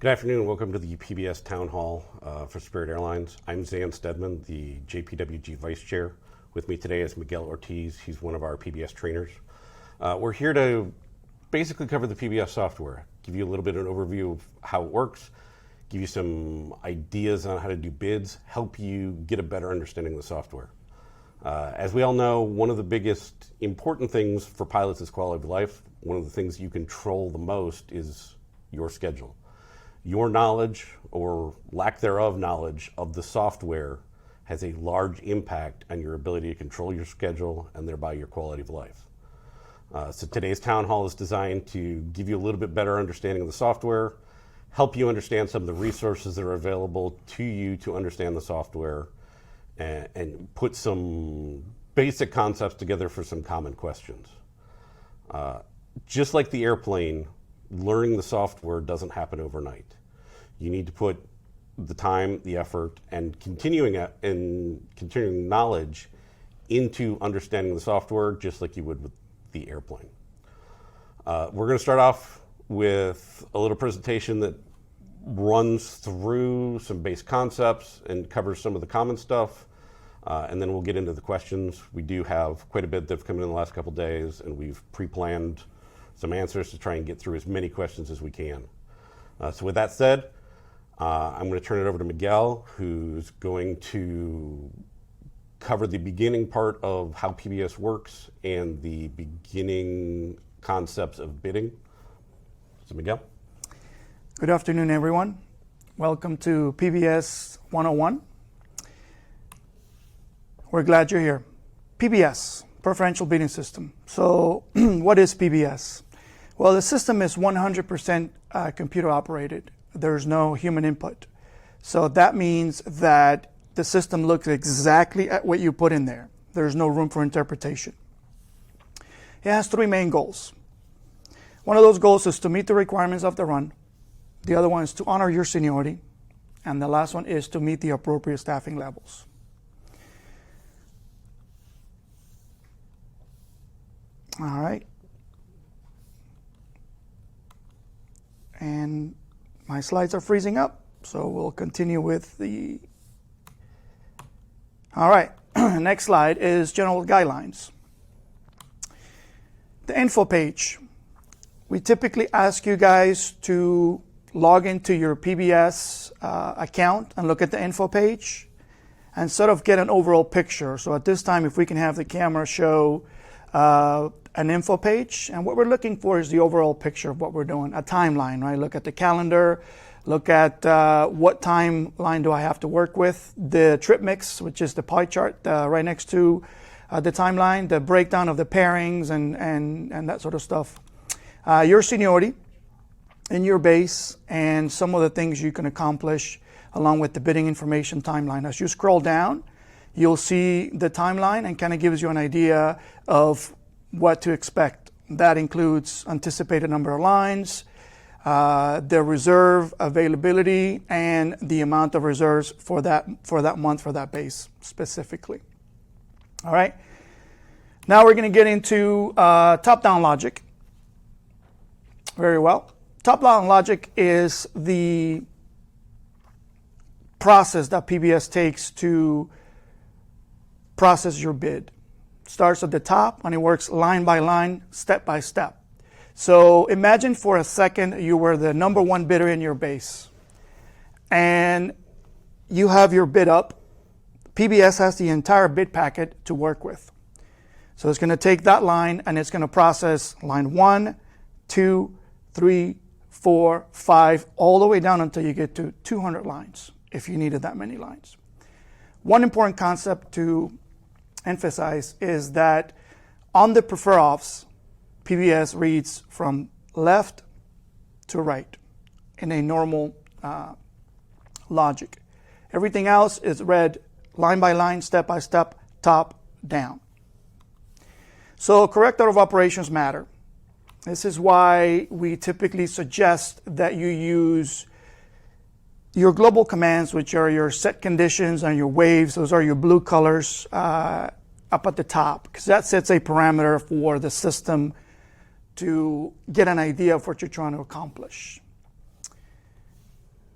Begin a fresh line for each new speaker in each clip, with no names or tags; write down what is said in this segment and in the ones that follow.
Good afternoon. Welcome to the PBS Town Hall for Spirit Airlines. I'm Zan Stedman, the JPWG Vice Chair. With me today is Miguel Ortiz. He's one of our PBS trainers. We're here to basically cover the PBS software, give you a little bit of an overview of how it works, give you some ideas on how to do bids, help you get a better understanding of the software. As we all know, one of the biggest important things for pilots is quality of life. One of the things you control the most is your schedule. Your knowledge, or lack thereof knowledge, of the software has a large impact on your ability to control your schedule and thereby your quality of life. So today's town hall is designed to give you a little bit better understanding of the software, help you understand some of the resources that are available to you to understand the software, and put some basic concepts together for some common questions. Just like the airplane, learning the software doesn't happen overnight. You need to put the time, the effort, and continuing knowledge into understanding the software, just like you would with the airplane. We're going to start off with a little presentation that runs through some base concepts and covers some of the common stuff, and then we'll get into the questions. We do have quite a bit that have come in the last couple days, and we've pre-planned some answers to try and get through as many questions as we can. So with that said, I'm going to turn it over to Miguel, who's going to cover the beginning part of how PBS works and the beginning concepts of bidding. So Miguel.
Good afternoon, everyone. Welcome to PBS 101. We're glad you're here. PBS, Preferential Bidding System. So what is PBS? Well, the system is 100% computer operated. There's no human input. So that means that the system looks exactly at what you put in there. There's no room for interpretation. It has three main goals. One of those goals is to meet the requirements of the run. The other one is to honor your seniority. And the last one is to meet the appropriate staffing levels. All right. And my slides are freezing up, so we'll continue with the... All right, next slide is general guidelines. The info page. We typically ask you guys to log into your PBS account and look at the info page and sort of get an overall picture. So at this time, if we can have the camera show an info page, and what we're looking for is the overall picture of what we're doing, a timeline, right? Look at the calendar, look at what timeline do I have to work with, the trip mix, which is the pie chart right next to the timeline, the breakdown of the pairings and that sort of stuff. Your seniority in your base and some of the things you can accomplish along with the bidding information timeline. As you scroll down, you'll see the timeline and kind of gives you an idea of what to expect. That includes anticipated number of lines, the reserve availability, and the amount of reserves for that month for that base specifically. All right. Now we're going to get into top-down logic. Very well. Top-down logic is the process that PBS takes to process your bid. Starts at the top and it works line by line, step by step. So imagine for a second you were the number one bidder in your base and you have your bid up. PBS has the entire bid packet to work with. So it's going to take that line and it's going to process line 1, 2, 3, 4, 5, all the way down until you get to 200 lines, if you needed that many lines. One important concept to emphasize is that on the prefer offs, PBS reads from left to right in a normal logic. Everything else is read line by line, step by step, top down. So correct order of operations matter. This is why we typically suggest that you use your global commands, which are your set conditions and your waves. Those are your blue colors up at the top, because that sets a parameter for the system to get an idea of what you're trying to accomplish.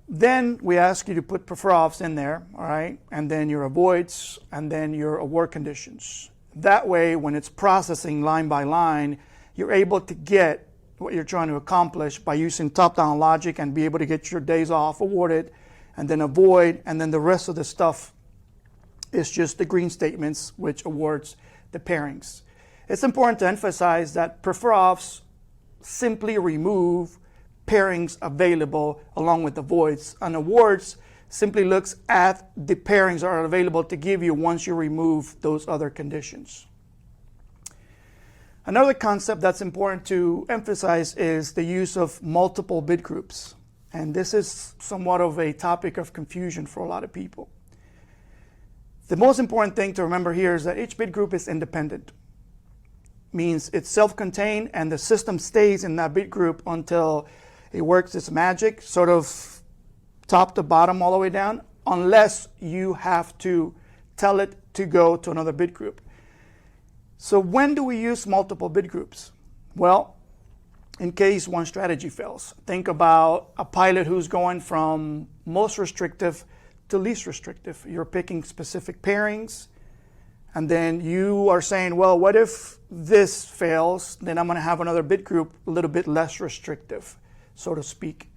Then we ask you to put prefer-offs in there, all right, and then your avoids, and then your award conditions. That way, when it's processing line by line, you're able to get what you're trying to accomplish by using top-down logic and be able to get your days off awarded, and then avoid, and then the rest of the stuff is just the green statements, which awards the pairings. It's important to emphasize that prefer-offs simply remove pairings available along with the voids, and awards simply looks at the pairings that are available to give you once you remove those other conditions. Another concept that's important to emphasize is the use of multiple bid groups, and this is somewhat of a topic of confusion for a lot of people. The most important thing to remember here is that each bid group is independent. Means it's self-contained and the system stays in that bid group until it works its magic, sort of top to bottom all the way down, unless you have to tell it to go to another bid group. So when do we use multiple bid groups? Well, in case one strategy fails. Think about a pilot who's going from most restrictive to least restrictive. You're picking specific pairings, and then you are saying, well, what if this fails? Then I'm going to have another bid group a little bit less restrictive, so to speak.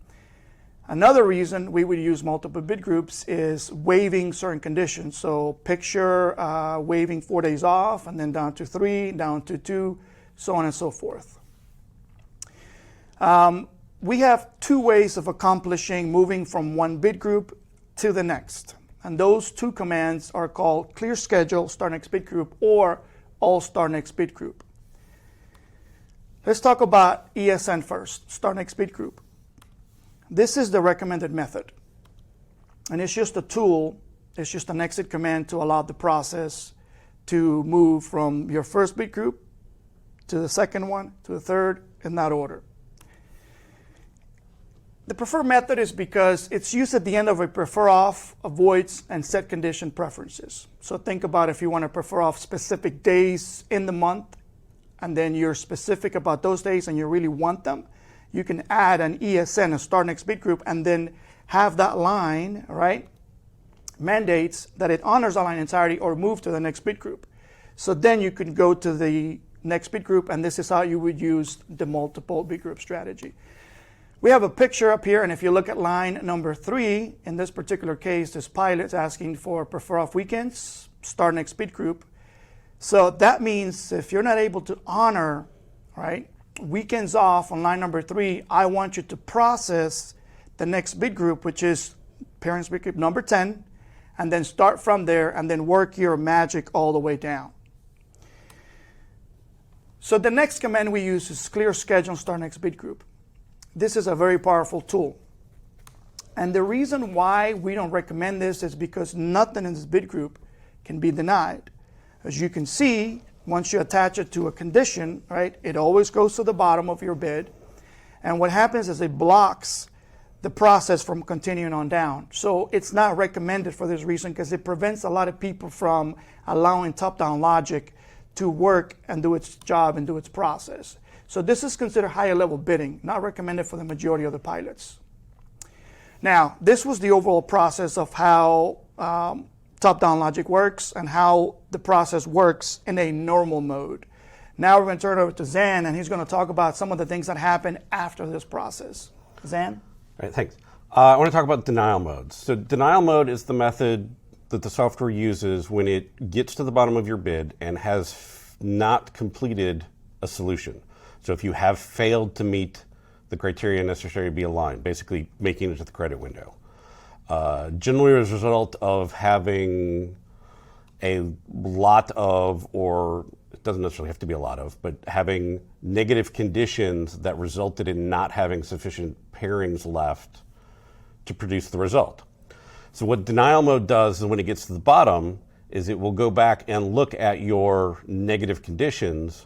Another reason we would use multiple bid groups is waiving certain conditions. So picture waiving 4 days off, and then down to 3, down to 2, so on and so forth. We have two ways of accomplishing moving from one bid group to the next. And those two commands are called clear schedule, start next bid group, or all start next bid group. Let's talk about ESN first, start next bid group. This is the recommended method. And it's just a tool, it's just an exit command to allow the process to move from your first bid group to the second one, to the third, in that order. The preferred method is because it's used at the end of a prefer off, avoids, and set condition preferences. So think about if you want to prefer off specific days in the month, and then you're specific about those days and you really want them, you can add an ESN, a start next bid group, and then have that line, right, mandates that it honors the line entirety or move to the next bid group. So then you can go to the next bid group, and this is how you would use the multiple bid group strategy. We have a picture up here, and if you look at line number 3, in this particular case, this pilot's asking for prefer off weekends, start next bid group. So that means if you're not able to honor, right, weekends off on line number 3, I want you to process the next bid group, which is parents bid group number 10, and then start from there and then work your magic all the way down. So the next command we use is clear schedule, start next bid group. This is a very powerful tool. And the reason why we don't recommend this is because nothing in this bid group can be denied. As you can see, once you attach it to a condition, right, it always goes to the bottom of your bid. And what happens is it blocks the process from continuing on down. So it's not recommended for this reason because it prevents a lot of people from allowing top-down logic to work and do its job and do its process. So this is considered higher level bidding, not recommended for the majority of the pilots. Now, this was the overall process of how top-down logic works and how the process works in a normal mode. Now we're going to turn it over to Zan, and he's going to talk about some of the things that happen after this process. Zan?
All right, thanks. I want to talk about denial modes. So denial mode is the method that the software uses when it gets to the bottom of your bid and has not completed a solution. So if you have failed to meet the criteria necessary to be aligned, basically making it to the credit window. Generally as a result of having a lot of, or it doesn't necessarily have to be a lot of, but having negative conditions that resulted in not having sufficient pairings left to produce the result. So what denial mode does is when it gets to the bottom is it will go back and look at your negative conditions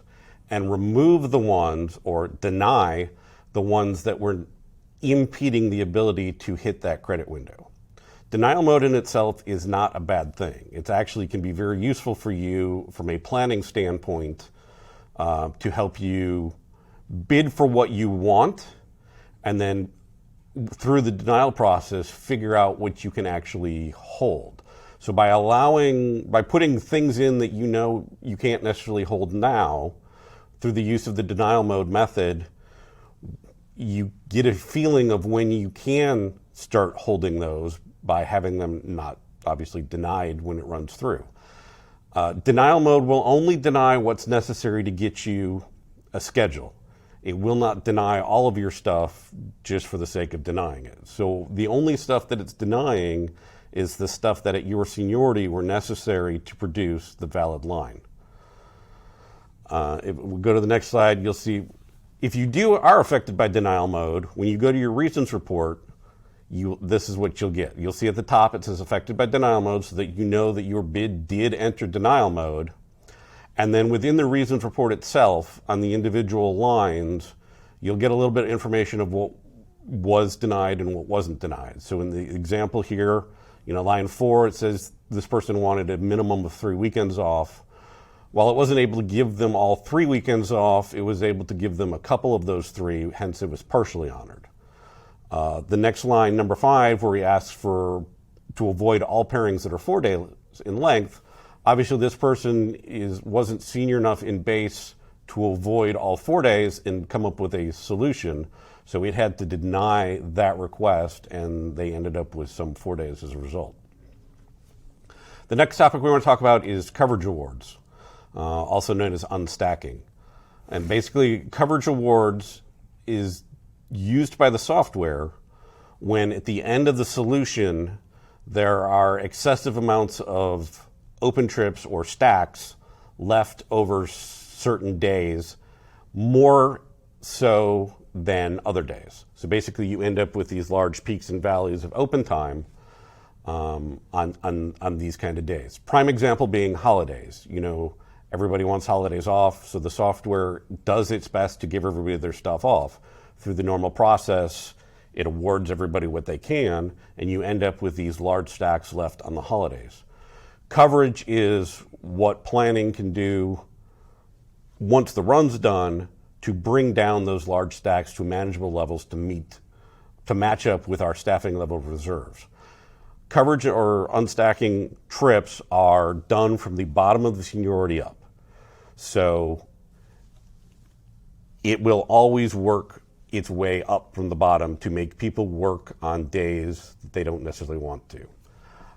and remove the ones or deny the ones that were impeding the ability to hit that credit window. Denial mode in itself is not a bad thing. It actually can be very useful for you from a planning standpoint to help you bid for what you want and then through the denial process, figure out what you can actually hold. So by putting things in that you know you can't necessarily hold now, through the use of the denial mode method, you get a feeling of when you can start holding those by having them not obviously denied when it runs through. Denial mode will only deny what's necessary to get you a schedule. It will not deny all of your stuff just for the sake of denying it. So the only stuff that it's denying is the stuff that at your seniority were necessary to produce the valid line. If we go to the next slide, you'll see if you are affected by denial mode, when you go to your reasons report, this is what you'll get. You'll see at the top it says affected by denial mode so that you know that your bid did enter denial mode. And then within the reasons report itself, on the individual lines, you'll get a little bit of information of what was denied and what wasn't denied. So in the example here, line 4, it says this person wanted a minimum of 3 weekends off. While it wasn't able to give them all 3 weekends off, it was able to give them a couple of those 3, hence it was partially honored. The next line, number 5, where he asks to avoid all pairings that are 4 days in length, obviously this person wasn't senior enough in base to avoid all 4 days and come up with a solution. So it had to deny that request, and they ended up with some 4 days as a result. The next topic we want to talk about is coverage awards, also known as unstacking. And basically, coverage awards is used by the software when at the end of the solution there are excessive amounts of open trips or stacks left over certain days, more so than other days. So basically you end up with these large peaks and valleys of open time on these kind of days. Prime example being holidays. Everybody wants holidays off, so the software does its best to give everybody their stuff off. Through the normal process, it awards everybody what they can, and you end up with these large stacks left on the holidays. Coverage is what planning can do once the run's done to bring down those large stacks to manageable levels to match up with our staffing level reserves. Coverage or unstacking trips are done from the bottom of the seniority up. So it will always work its way up from the bottom to make people work on days that they don't necessarily want to.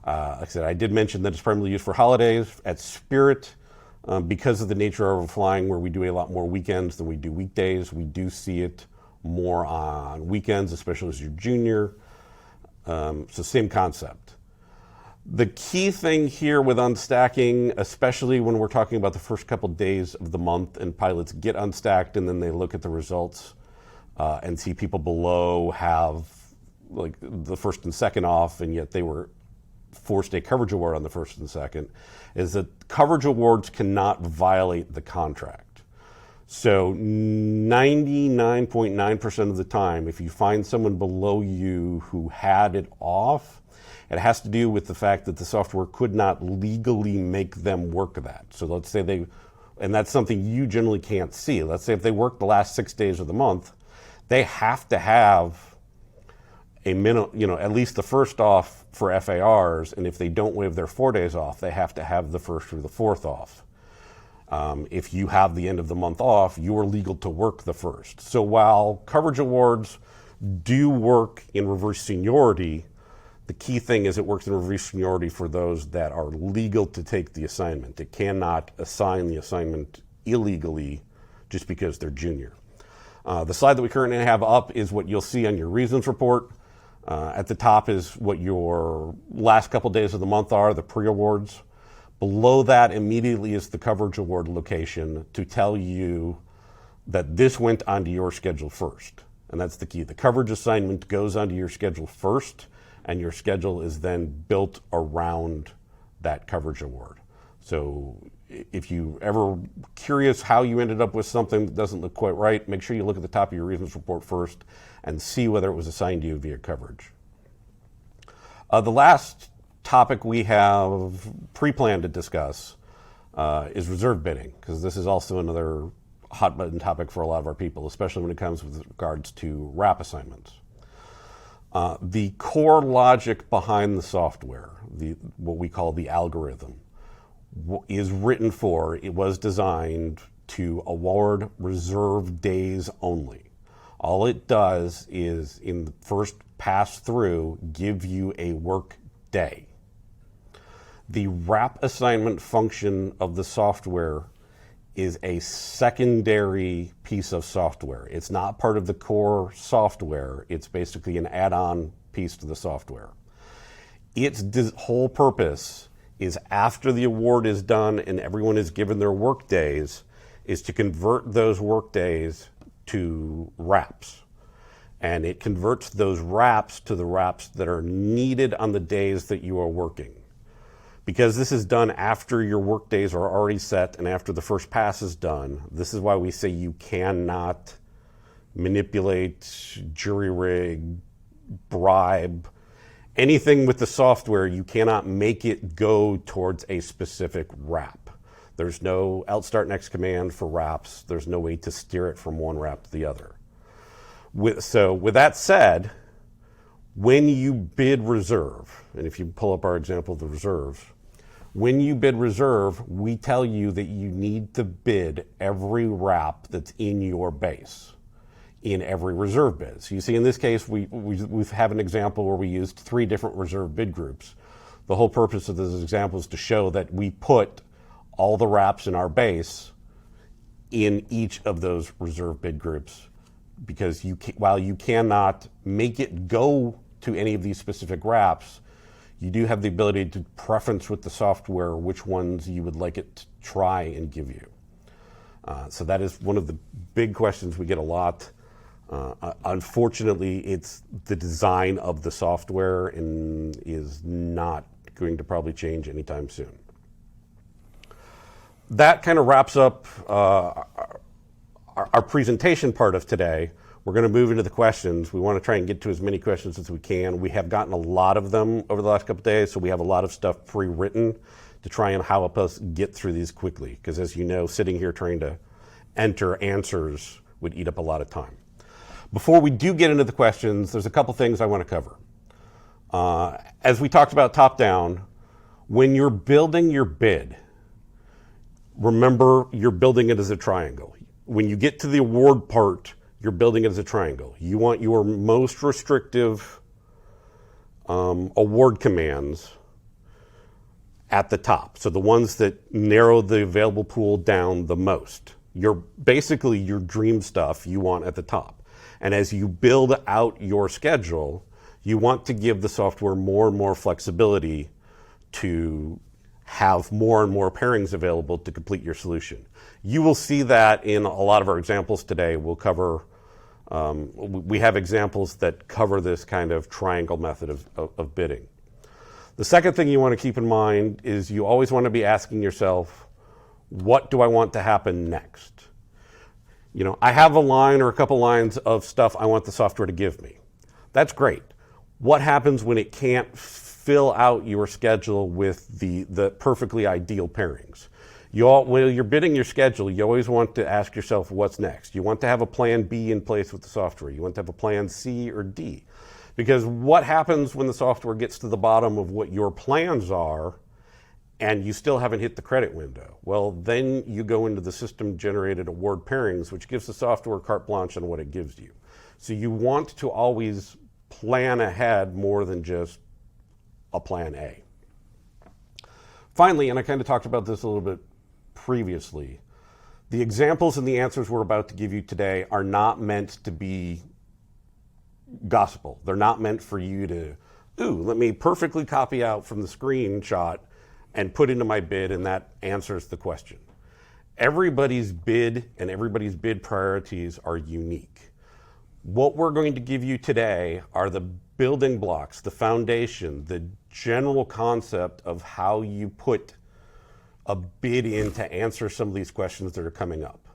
Like I said, I did mention that it's primarily used for holidays. At Spirit, because of the nature of our flying where we do a lot more weekends than we do weekdays, we do see it more on weekends, especially as you're junior. So same concept. The key thing here with unstacking, especially when we're talking about the first couple days of the month and pilots get unstacked and then they look at the results and see people below have like the first and second off, and yet they were forced a coverage award on the first and second, is that coverage awards cannot violate the contract. So 99.9% of the time, if you find someone below you who had it off, it has to do with the fact that the software could not legally make them work that. So let's say and that's something you generally can't see. Let's say if they work the last 6 days of the month, they have to have a at least the first off for FARs, and if they don't waive their 4 days off, they have to have the first or the fourth off. If you have the end of the month off, you're legal to work the first. So while coverage awards do work in reverse seniority, the key thing is it works in reverse seniority for those that are legal to take the assignment. It cannot assign the assignment illegally just because they're junior. The slide that we currently have up is what you'll see on your reasons report. At the top is what your last couple days of the month are, the pre-awards. Below that immediately is the coverage award location to tell you that this went onto your schedule first. And that's the key. The coverage assignment goes onto your schedule first, and your schedule is then built around that coverage award. So if you ever curious how you ended up with something that doesn't look quite right, make sure you look at the top of your reasons report first and see whether it was assigned to you via coverage. The last topic we have pre-planned to discuss is reserve bidding, because this is also another hot button topic for a lot of our people, especially when it comes with regards to RAP assignments. The core logic behind the software, what we call the algorithm, is written for, it was designed to award reserve days only. All it does is, in the first pass through, give you a work day. The wrap assignment function of the software is a secondary piece of software. It's not part of the core software. It's basically an add-on piece to the software. Its whole purpose is, after the award is done and everyone is given their work days, is to convert those work days to wraps. And it converts those wraps to the wraps that are needed on the days that you are working. Because this is done after your work days are already set and after the first pass is done, this is why we say you cannot manipulate, jury rig, bribe, anything with the software. You cannot make it go towards a specific wrap. There's no alt start next command for wraps. There's no way to steer it from one wrap to the other. So with that said, when you bid reserve, and if you pull up our example of the reserves, when you bid reserve, we tell you that you need to bid every wrap that's in your base in every reserve bid. So you see, in this case, we have an example where we used 3 different reserve bid groups. The whole purpose of this example is to show that we put all the wraps in our base in each of those reserve bid groups, because while you cannot make it go to any of these specific wraps, you do have the ability to preference with the software which ones you would like it to try and give you. So that is one of the big questions we get a lot. Unfortunately, it's the design of the software and is not going to probably change anytime soon. That kind of wraps up our presentation part of today. We're going to move into the questions. We want to try and get to as many questions as we can. We have gotten a lot of them over the last couple of days, so we have a lot of stuff pre-written to try and help us get through these quickly. Because as you know, sitting here trying to enter answers would eat up a lot of time. Before we do get into the questions, there's a couple things I want to cover. As we talked about top-down, when you're building your bid, remember you're building it as a triangle. When you get to the award part, you're building it as a triangle. You want your most restrictive award commands at the top. So the ones that narrow the available pool down the most. Basically your dream stuff you want at the top. And as you build out your schedule, you want to give the software more and more flexibility to have more and more pairings available to complete your solution. You will see that in a lot of our examples today. We'll cover, we have examples that cover this kind of triangle method of bidding. The second thing you want to keep in mind is you always want to be asking yourself, what do I want to happen next? You know, I have a line or a couple lines of stuff I want the software to give me. That's great. What happens when it can't fill out your schedule with the perfectly ideal pairings? When you're bidding your schedule, you always want to ask yourself what's next. You want to have a plan B in place with the software. You want to have a plan C or D. Because what happens when the software gets to the bottom of what your plans are and you still haven't hit the credit window? Well, then you go into the system-generated award pairings, which gives the software carte blanche on what it gives you. So you want to always plan ahead more than just a plan A. Finally, and I kind of talked about this a little bit previously, the examples and the answers we're about to give you today are not meant to be gospel. They're not meant for you to, let me perfectly copy out from the screenshot and put into my bid, and that answers the question. Everybody's bid and everybody's bid priorities are unique. What we're going to give you today are the building blocks, the foundation, the general concept of how you put a bid in to answer some of these questions that are coming up.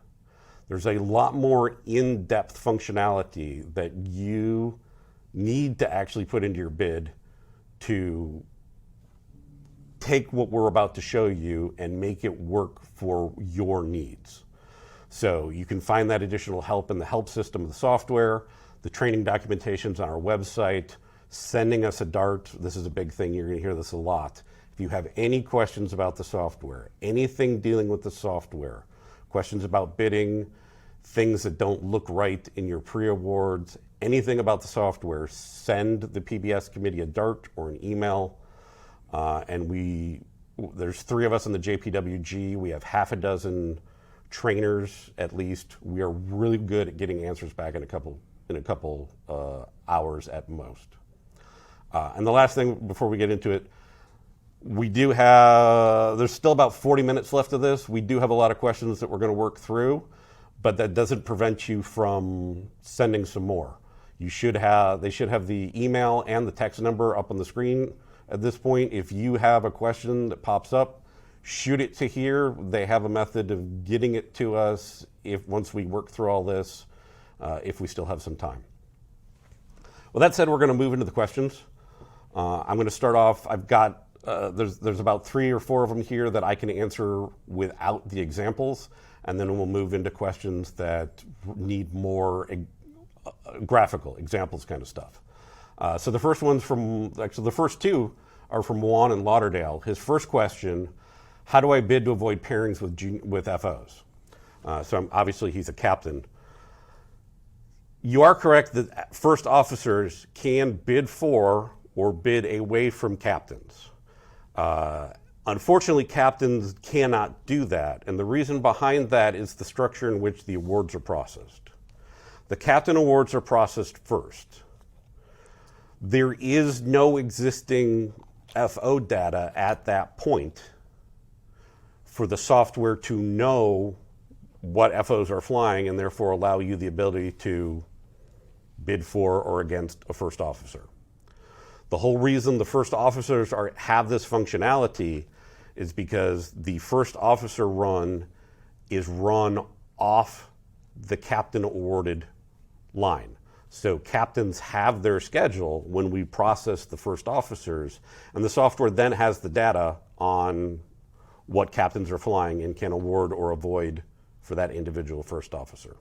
There's a lot more in-depth functionality that you need to actually put into your bid to take what we're about to show you and make it work for your needs. So you can find that additional help in the help system of the software. The training documentation's on our website. Sending us a DART, this is a big thing, you're going to hear this a lot. If you have any questions about the software, anything dealing with the software, questions about bidding, things that don't look right in your pre-awards, anything about the software, send the PBS committee a DART or an email. There's 3 of us in the JPWG. We have half a dozen trainers at least. We are really good at getting answers back in a couple hours at most. And the last thing before we get into it, there's still about 40 minutes left of this. We do have a lot of questions that we're going to work through, but that doesn't prevent you from sending some more. They should have the email and the text number up on the screen at this point. If you have a question that pops up, shoot it to here. They have a method of getting it to us once we work through all this, if we still have some time. Well, that said, we're going to move into the questions. I'm going to start off. I've got there's about 3 or 4 of them here that I can answer without the examples, and then we'll move into questions that need more graphical examples kind of stuff. So the first the first 2 are from Juan in Lauderdale. His first question: how do I bid to avoid pairings with FOs? So obviously he's a captain. You are correct that first officers can bid for or bid away from captains. Unfortunately, captains cannot do that, and the reason behind that is the structure in which the awards are processed. The captain awards are processed first. There is no existing FO data at that point for the software to know what FOs are flying and therefore allow you the ability to bid for or against a first officer. The whole reason the first officers have this functionality is because the first officer run is run off the captain awarded line. So captains have their schedule when we process the first officers, and the software then has the data on what captains are flying and can award or avoid for that individual first officer.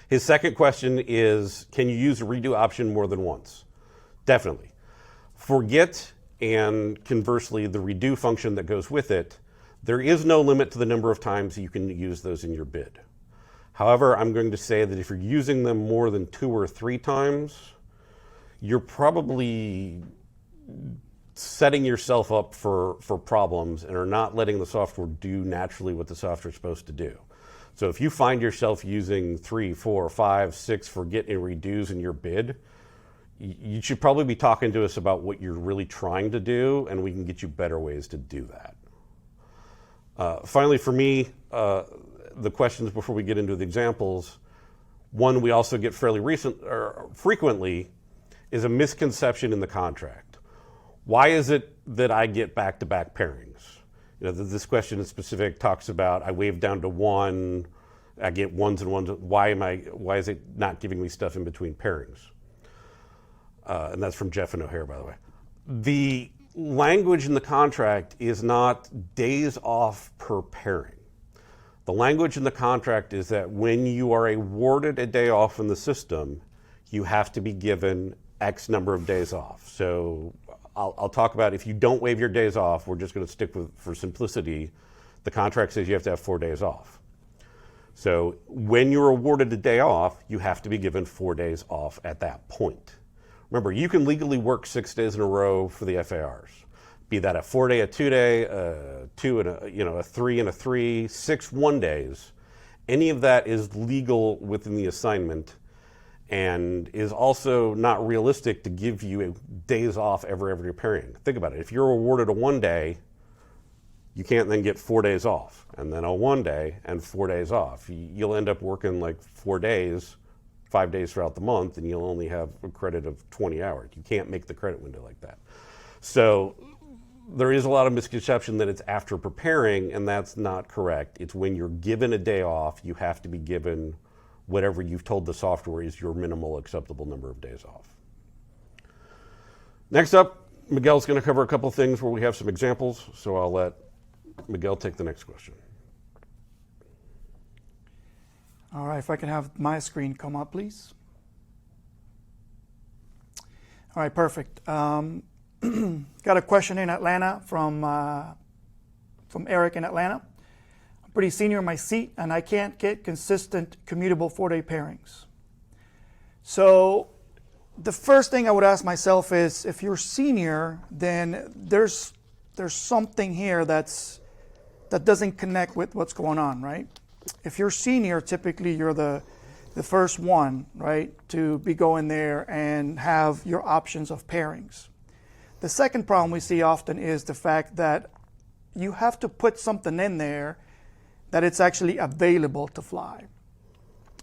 His second question is, can you use a redo option more than once? Definitely. Forget, and conversely, the redo function that goes with it. There is no limit to the number of times you can use those in your bid. However, I'm going to say that if you're using them more than 2 or 3 times, you're probably setting yourself up for problems and are not letting the software do naturally what the software is supposed to do. So if you find yourself using 3, 4, 5, 6 forget and redos in your bid, you should probably be talking to us about what you're really trying to do, and we can get you better ways to do that. Finally, for me, the questions before we get into the examples, one we also get frequently is a misconception in the contract. Why is it that I get back-to-back pairings? You know, this question in specific talks about I wave down to 1, I get 1s and 1s. Why is it not giving me stuff in between pairings? And that's from Jeff and O'Hare, by the way. The language in the contract is not days off per pairing. The language in the contract is that when you are awarded a day off in the system, you have to be given X number of days off. So I'll talk about if you don't waive your days off, we're just going to stick with, for simplicity, the contract says you have to have 4 days off. So when you're awarded a day off, you have to be given 4 days off at that point. Remember, you can legally work 6 days in a row for the FARs. Be that a 4-day, a 2-day, a 2 and a 3 and a 3, 6 1-days. Any of that is legal within the assignment and is also not realistic to give you days off every pairing. Think about it. If you're awarded a 1-day, you can't then get 4 days off, and then a 1-day and 4 days off. You'll end up working like 4 days, 5 days throughout the month, and you'll only have a credit of 20 hours. You can't make the credit window like that. So there is a lot of misconception that it's after preparing, and that's not correct. It's when you're given a day off, you have to be given whatever you've told the software is your minimal acceptable number of days off. Next up, Miguel's going to cover a couple of things where we have some examples, so I'll let Miguel take the next question.
All right, if I can have my screen come up, please. All right, perfect. Got a question in Atlanta from Eric in Atlanta. I'm pretty senior in my seat, and I can't get consistent commutable 4-day pairings. So the first thing I would ask myself is, if you're senior, then there's something here that doesn't connect with what's going on, right? If you're senior, typically you're the first one, right, to be going there and have your options of pairings. The second problem we see often is the fact that you have to put something in there that it's actually available to fly.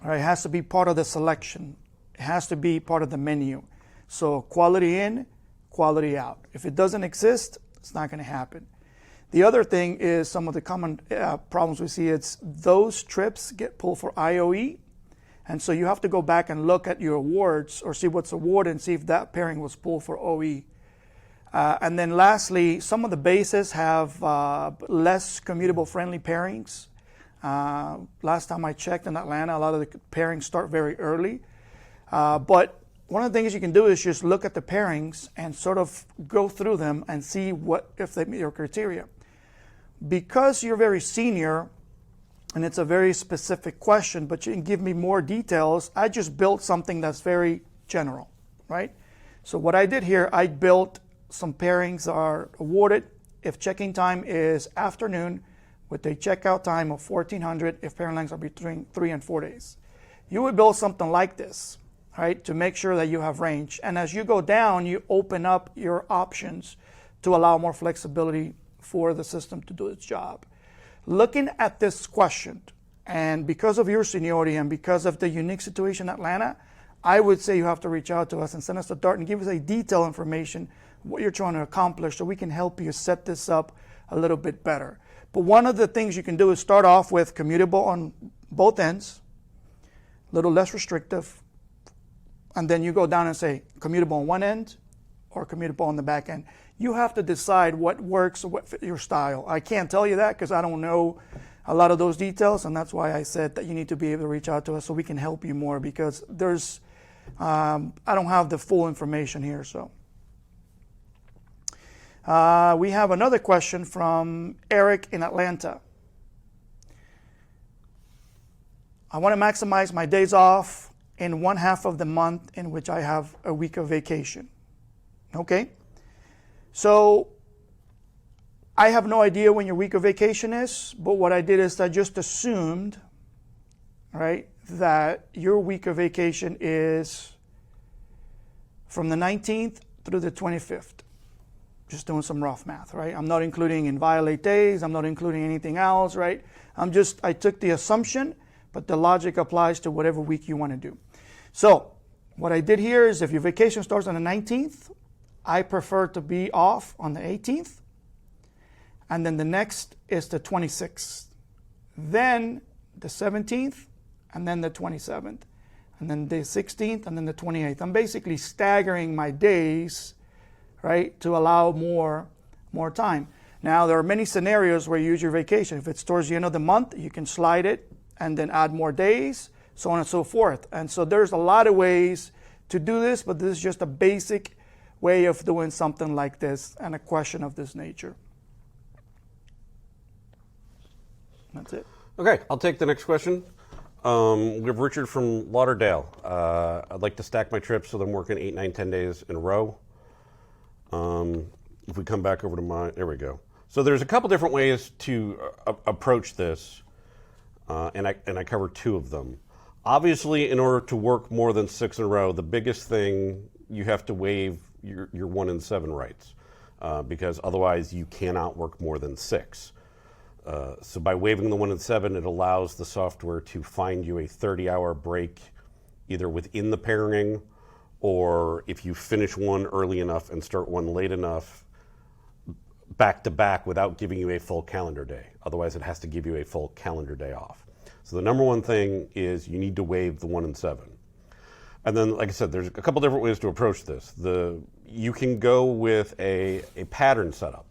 All right, it has to be part of the selection. It has to be part of the menu. So quality in, quality out. If it doesn't exist, it's not going to happen. The other thing is some of the common problems we see, it's those trips get pulled for IOE. And so you have to go back and look at your awards or see what's awarded and see if that pairing was pulled for OE. And then lastly, some of the bases have less commutable friendly pairings. Last time I checked in Atlanta, a lot of the pairings start very early. But one of the things you can do is just look at the pairings and sort of go through them and see if they meet your criteria. Because you're very senior, and it's a very specific question, but you can give me more details, I just built something that's very general, right? So what I did here, I built some pairings are awarded if checking time is afternoon with a checkout time of 1400 if pairing lengths are between 3 and 4 days. You would build something like this, right, to make sure that you have range. And as you go down, you open up your options to allow more flexibility for the system to do its job. Looking at this question, and because of your seniority and because of the unique situation in Atlanta, I would say you have to reach out to us and send us a dart and give us a detailed information what you're trying to accomplish so we can help you set this up a little bit better. But one of the things you can do is start off with commutable on both ends, a little less restrictive, and then you go down and say commutable on one end or commutable on the back end. You have to decide what works or what fits your style. I can't tell you that because I don't know a lot of those details, and that's why I said that you need to be able to reach out to us so we can help you more, because there's I don't have the full information here. So we have another question from Eric in Atlanta. I want to maximize my days off in one half of the month in which I have a week of vacation. Okay? So I have no idea when your week of vacation is, but what I did is I just assumed, right, that your week of vacation is from the 19th through the 25th. Just doing some rough math, right? I'm not including inviolate days. I'm not including anything else, right? I took the assumption, but the logic applies to whatever week you want to do. So what I did here is if your vacation starts on the 19th, I prefer to be off on the 18th. And then the next is the 26th. Then the 17th, and then the 27th. And then the 16th, and then the 28th. I'm basically staggering my days, right, to allow more time. Now, there are many scenarios where you use your vacation. If it's towards the end of the month, you can slide it and then add more days, so on and so forth. And so there's a lot of ways to do this, but this is just a basic way of doing something like this and a question of this nature. That's it.
Okay, I'll take the next question. We have Richard from Lauderdale. I'd like to stack my trips so that I'm working 8, 9, 10 days in a row. If we come back over to there we go. So there's a couple different ways to approach this, and I cover 2 of them. Obviously, in order to work more than 6 in a row, the biggest thing, you have to waive your 1 in 7 rights, because otherwise you cannot work more than 6. So by waiving the 1 in 7, it allows the software to find you a 30-hour break either within the pairing, or if you finish one early enough and start one late enough, back to back without giving you a full calendar day. Otherwise, it has to give you a full calendar day off. So the number one thing is you need to waive the 1 in 7. And then, like I said, there's a couple different ways to approach this. You can go with a pattern setup.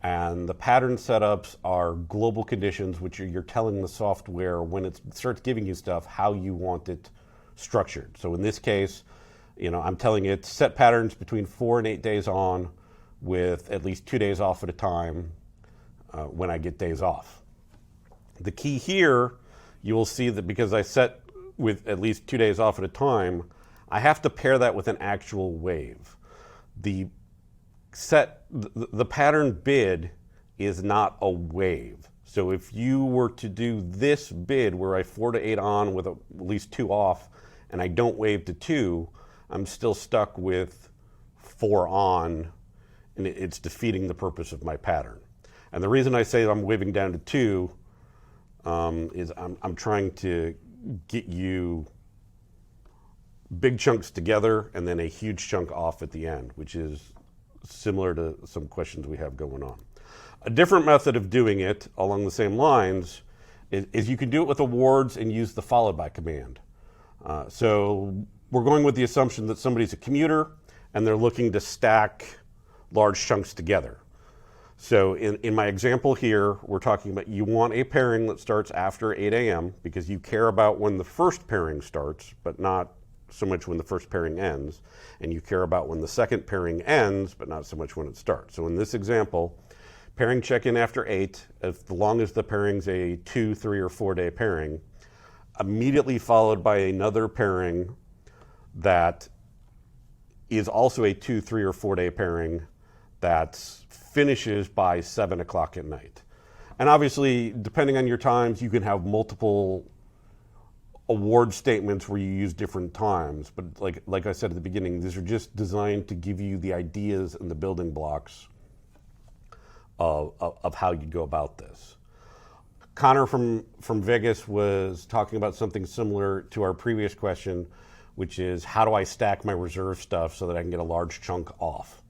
And the pattern setups are global conditions, which you're telling the software when it starts giving you stuff how you want it structured. So in this case, I'm telling it set patterns between 4 and 8 days on with at least 2 days off at a time when I get days off. The key here, you will see that because I set with at least 2 days off at a time, I have to pair that with an actual wave. The pattern bid is not a wave. So if you were to do this bid where I 4 to 8 on with at least 2 off and I don't wave to 2, I'm still stuck with 4 on, and it's defeating the purpose of my pattern. And the reason I say I'm waving down to 2 is I'm trying to get you big chunks together and then a huge chunk off at the end, which is similar to some questions we have going on. A different method of doing it along the same lines is you can do it with awards and use the followed by command. So we're going with the assumption that somebody's a commuter and they're looking to stack large chunks together. So in my example here, we're talking about you want a pairing that starts after 8 a.m. because you care about when the first pairing starts, but not so much when the first pairing ends. And you care about when the second pairing ends, but not so much when it starts. So in this example, pairing check-in after 8, as long as the pairing's a 2, 3, or 4 day pairing, immediately followed by another pairing that is also a 2, 3, or 4 day pairing that finishes by 7 o'clock at night. And obviously, depending on your times, you can have multiple award statements where you use different times. But like I said at the beginning, these are just designed to give you the ideas and the building blocks of how you go about this. Connor from Vegas was talking about something similar to our previous question, which is how do I stack my reserve stuff so that I can get a large chunk off?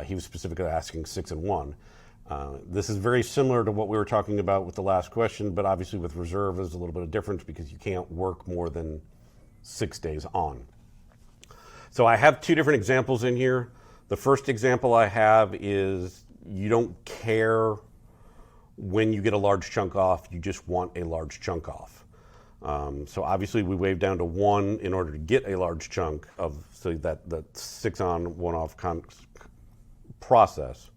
He was specifically asking 6 and 1. This is very similar to what we were talking about with the last question, but obviously with reserve there's a little bit of difference because you can't work more than 6 days on. So I have 2 different examples in here. The first example I have is you don't care when you get a large chunk off, you just want a large chunk off. So obviously we wave down to 1 in order to get a large chunk of so that 6 on, 1 off process.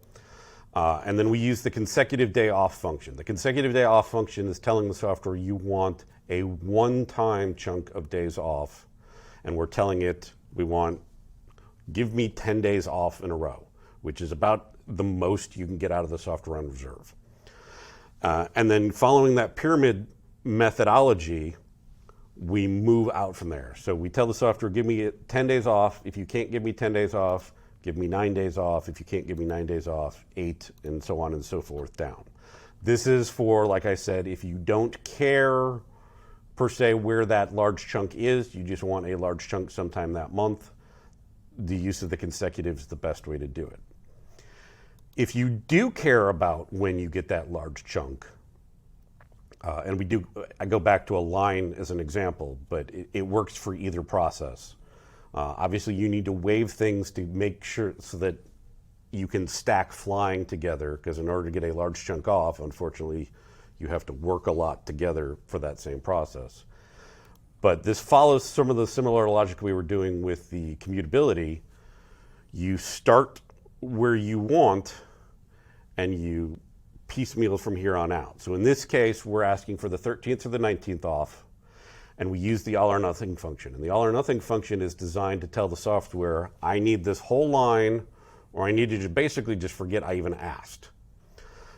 And then we use the consecutive day off function. The consecutive day off function is telling the software you want a one-time chunk of days off, and we're telling it we want, give me 10 days off in a row, which is about the most you can get out of the software on reserve. And then following that pyramid methodology, we move out from there. So we tell the software, give me 10 days off. If you can't give me 10 days off, give me 9 days off. If you can't give me 9 days off, 8, and so on and so forth down. This is for, like I said, if you don't care per se where that large chunk is, you just want a large chunk sometime that month, the use of the consecutive is the best way to do it. If you do care about when you get that large chunk, and I go back to a line as an example, but it works for either process. Obviously, you need to wave things to make sure so that you can stack flying together, because in order to get a large chunk off, unfortunately, you have to work a lot together for that same process. But this follows some of the similar logic we were doing with the commutability. You start where you want and you piecemeal from here on out. So in this case, we're asking for the 13th or the 19th off, and we use the all or nothing function. And the all or nothing function is designed to tell the software, I need this whole line, or I need you to basically just forget I even asked.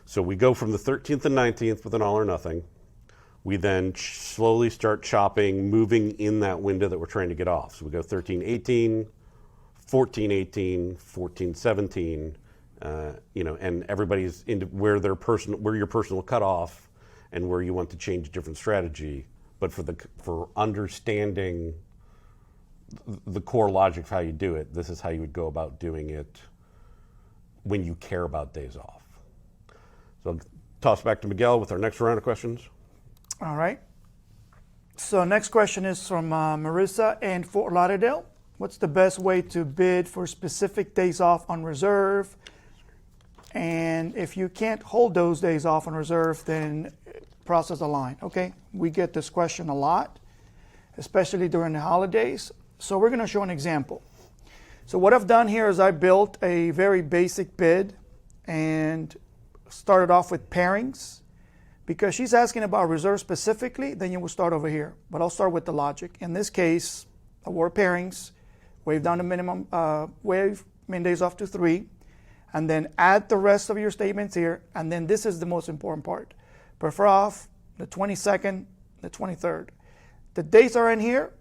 So we go from the 13th and 19th with an all or nothing. We then slowly start chopping, moving in that window that we're trying to get off. So we go 13, 18, 14, 18, 14, 17, and everybody's into where your personal cutoff and where you want to change a different strategy. But for understanding the core logic of how you do it, this is how you would go about doing it when you care about days off. So I'll toss back to Miguel with our next round of questions.
All right. So next question is from Marissa in Fort Lauderdale. What's the best way to bid for specific days off on reserve? And if you can't hold those days off on reserve, then process a line. Okay, we get this question a lot, especially during the holidays. So we're going to show an example. So what I've done here is I built a very basic bid and started off with pairings. Because she's asking about reserve specifically, then you will start over here. But I'll start with the logic. In this case, award pairings, waive down the minimum, waive min days off to 3, and then add the rest of your statements here. And then this is the most important part. Prefer off the 22nd, the 23rd. The dates are in here.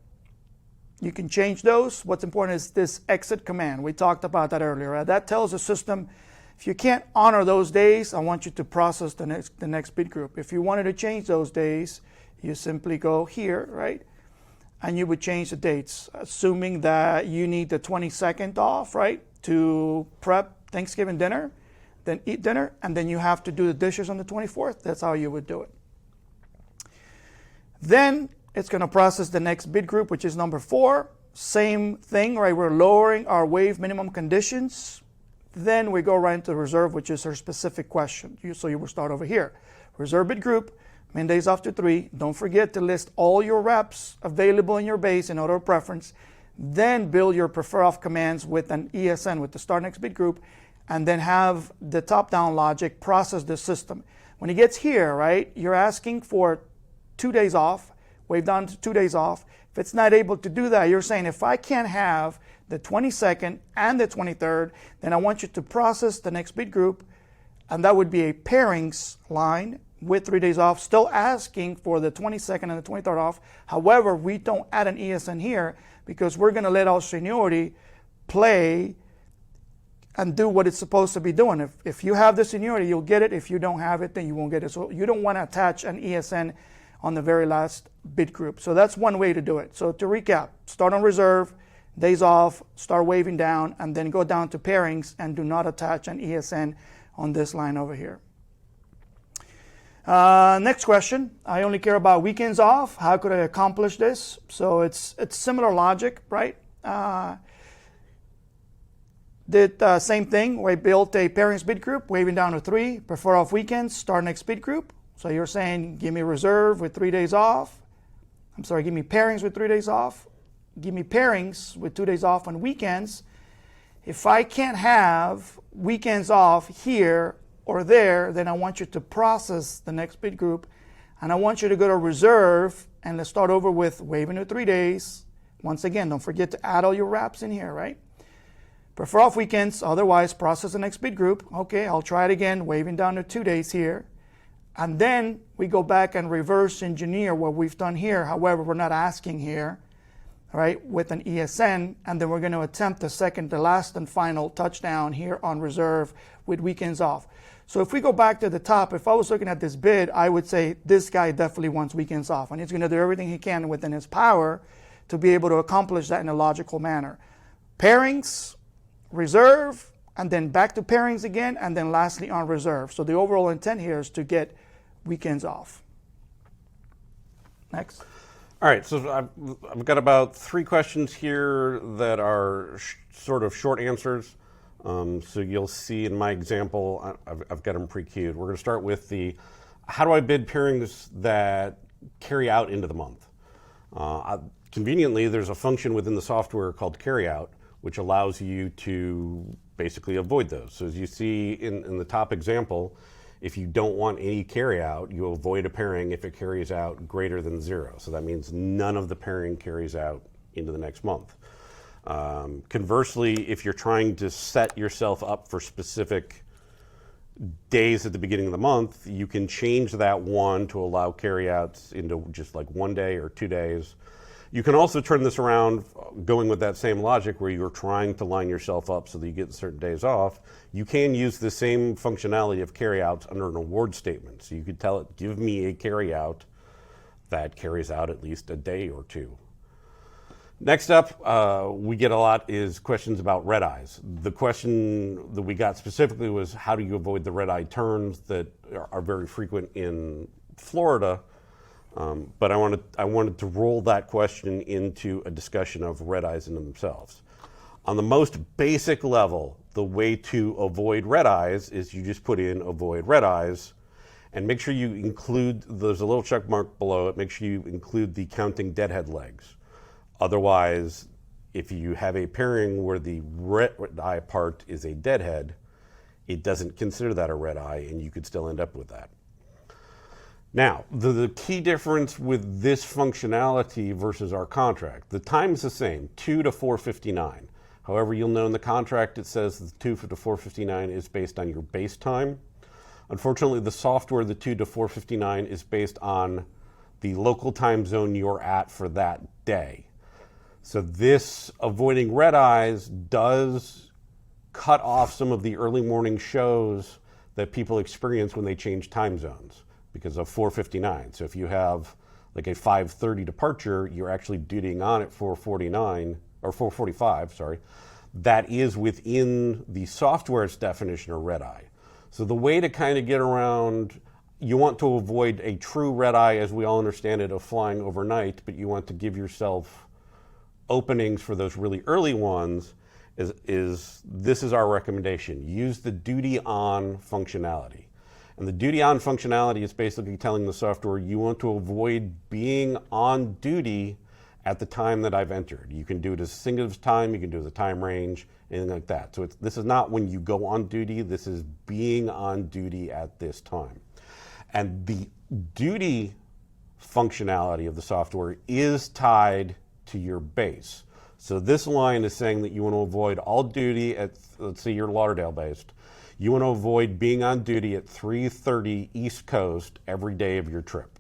You can change those. What's important is this exit command. We talked about that earlier. That tells the system, if you can't honor those days, I want you to process the next bid group. If you wanted to change those days, you simply go here, right? And you would change the dates, assuming that you need the 22nd off, right? To prep Thanksgiving dinner, then eat dinner, and then you have to do the dishes on the 24th. That's how you would do it. Then it's going to process the next bid group, which is number 4. Same thing, right? We're lowering our waive minimum conditions. Then we go right into reserve, which is her specific question. So you will start over here. Reserve bid group, min days off to 3. Don't forget to list all your reps available in your base in order of preference. Then build your prefer off commands with an ESN, with the start next bid group, and then have the top-down logic process the system. When it gets here, right, you're asking for 2 days off, waive down to 2 days off. If it's not able to do that, you're saying if I can't have the 22nd and the 23rd, then I want you to process the next bid group, and that would be a pairings line with 3 days off, still asking for the 22nd and the 23rd off. However, we don't add an ESN here because we're going to let our seniority play and do what it's supposed to be doing. If you have the seniority, you'll get it. If you don't have it, then you won't get it. So you don't want to attach an ESN on the very last bid group. So that's one way to do it. So to recap, start on reserve, days off, start waving down, and then go down to pairings and do not attach an ESN on this line over here. Next question. I only care about weekends off. How could I accomplish this? So it's similar logic, right? Did same thing where I built a pairings bid group, waving down to 3, prefer off weekends, start next bid group. So you're saying, give me reserve with 3 days off. I'm sorry, give me pairings with 3 days off. Give me pairings with 2 days off on weekends. If I can't have weekends off here or there, then I want you to process the next bid group. And I want you to go to reserve, and let's start over with waiving to 3 days. Once again, don't forget to add all your wraps in here, right? Prefer off weekends, otherwise process the next bid group. Okay, I'll try it again, waiving down to 2 days here. And then we go back and reverse engineer what we've done here. However, we're not asking here, right, with an ESN. And then we're going to attempt the last and final touchdown here on reserve with weekends off. So if we go back to the top, if I was looking at this bid, I would say this guy definitely wants weekends off. And he's going to do everything he can within his power to be able to accomplish that in a logical manner. Pairings, reserve, and then back to pairings again, and then lastly on reserve. So the overall intent here is to get weekends off. Next.
All right, so I've got about 3 questions here that are sort of short answers. So you'll see in my example, I've got them pre-queued. We're going to start with the, how do I bid pairings that carry out into the month? Conveniently, there's a function within the software called carryout, which allows you to basically avoid those. So as you see in the top example, if you don't want any carryout, you avoid a pairing if it carries out greater than 0. So that means none of the pairing carries out into the next month. Conversely, if you're trying to set yourself up for specific days at the beginning of the month, you can change that 1 to allow carryouts into just like 1 day or 2 days. You can also turn this around, going with that same logic where you're trying to line yourself up so that you get certain days off. You can use the same functionality of carryouts under an award statement. So you could tell it, give me a carryout that carries out at least a day or 2. Next up, we get a lot is questions about red eyes. The question that we got specifically was, how do you avoid the red eye turns that are very frequent in Florida? But I wanted to roll that question into a discussion of red eyes in themselves. On the most basic level, the way to avoid red eyes is you just put in avoid red eyes, and make sure you include, there's a little check mark below it, make sure you include the counting deadhead legs. Otherwise, if you have a pairing where the red eye part is a deadhead, it doesn't consider that a red eye, and you could still end up with that. Now, the key difference with this functionality versus our contract, the time's the same, 2 to 4:59. However, you'll know in the contract it says the 2 to 4:59 is based on your base time. Unfortunately, the software, the 2 to 4:59, is based on the local time zone you're at for that day. So this avoiding red eyes does cut off some of the early morning shows that people experience when they change time zones because of 4:59. So if you have like a 5:30 departure, you're actually dutying on at 4:49 or 4:45, sorry. That is within the software's definition of red eye. So the way to kind of get around, you want to avoid a true red eye as we all understand it of flying overnight, but you want to give yourself openings for those really early ones, this is our recommendation. Use the duty on functionality. And the duty on functionality is basically telling the software you want to avoid being on duty at the time that I've entered. You can do it as a single time, you can do it as a time range, anything like that. So this is not when you go on duty, this is being on duty at this time. And the duty functionality of the software is tied to your base. So this line is saying that you want to avoid all duty at, let's say you're Lauderdale based, you want to avoid being on duty at 3:30 East Coast every day of your trip.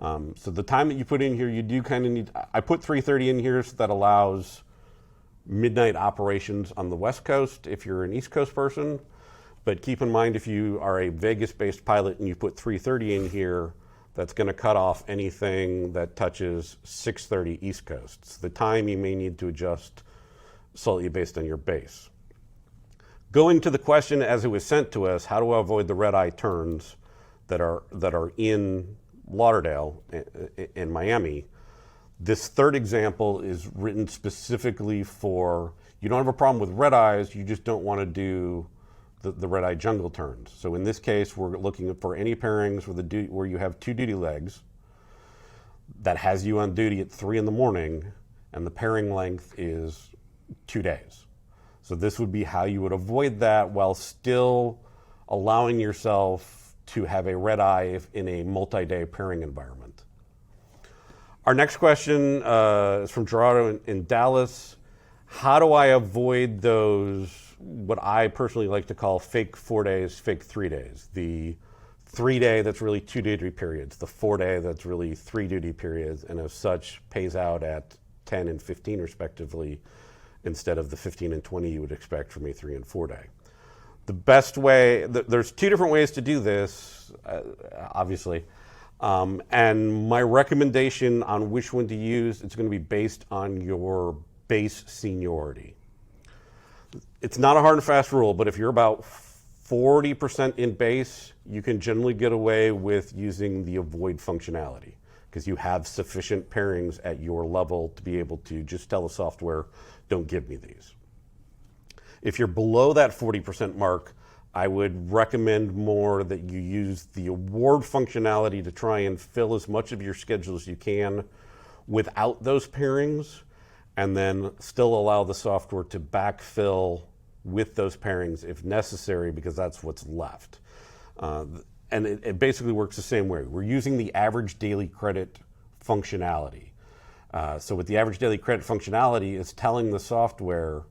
So the time that you put in here, you do kind of need, I put 3:30 in here so that allows midnight operations on the West Coast if you're an East Coast person. But keep in mind if you are a Vegas-based pilot and you put 3:30 in here, that's going to cut off anything that touches 6:30 East Coast. So the time you may need to adjust slightly based on your base. Going to the question as it was sent to us, how do I avoid the red eye turns that are in Lauderdale in Miami? This third example is written specifically for, you don't have a problem with red eyes, you just don't want to do the red eye jungle turns. So in this case, we're looking for any pairings where you have 2 duty legs that has you on duty at 3 in the morning, and the pairing length is 2 days. So this would be how you would avoid that while still allowing yourself to have a red eye in a multi-day pairing environment. Our next question is from Gerardo in Dallas. How do I avoid those, what I personally like to call fake 4 days, fake 3 days? The 3 day that's really 2 duty periods, the 4 day that's really 3 duty periods, and as such pays out at 10 and 15 respectively, instead of the 15 and 20 you would expect from a 3 and 4 day. The best way, there's 2 different ways to do this, obviously. And my recommendation on which one to use, it's going to be based on your base seniority. It's not a hard and fast rule, but if you're about 40% in base, you can generally get away with using the avoid functionality because you have sufficient pairings at your level to be able to just tell the software, don't give me these. If you're below that 40% mark, I would recommend more that you use the award functionality to try and fill as much of your schedule as you can without those pairings, and then still allow the software to backfill with those pairings if necessary, because that's what's left. And it basically works the same way. We're using the average daily credit functionality. So with the average daily credit functionality, it's telling the software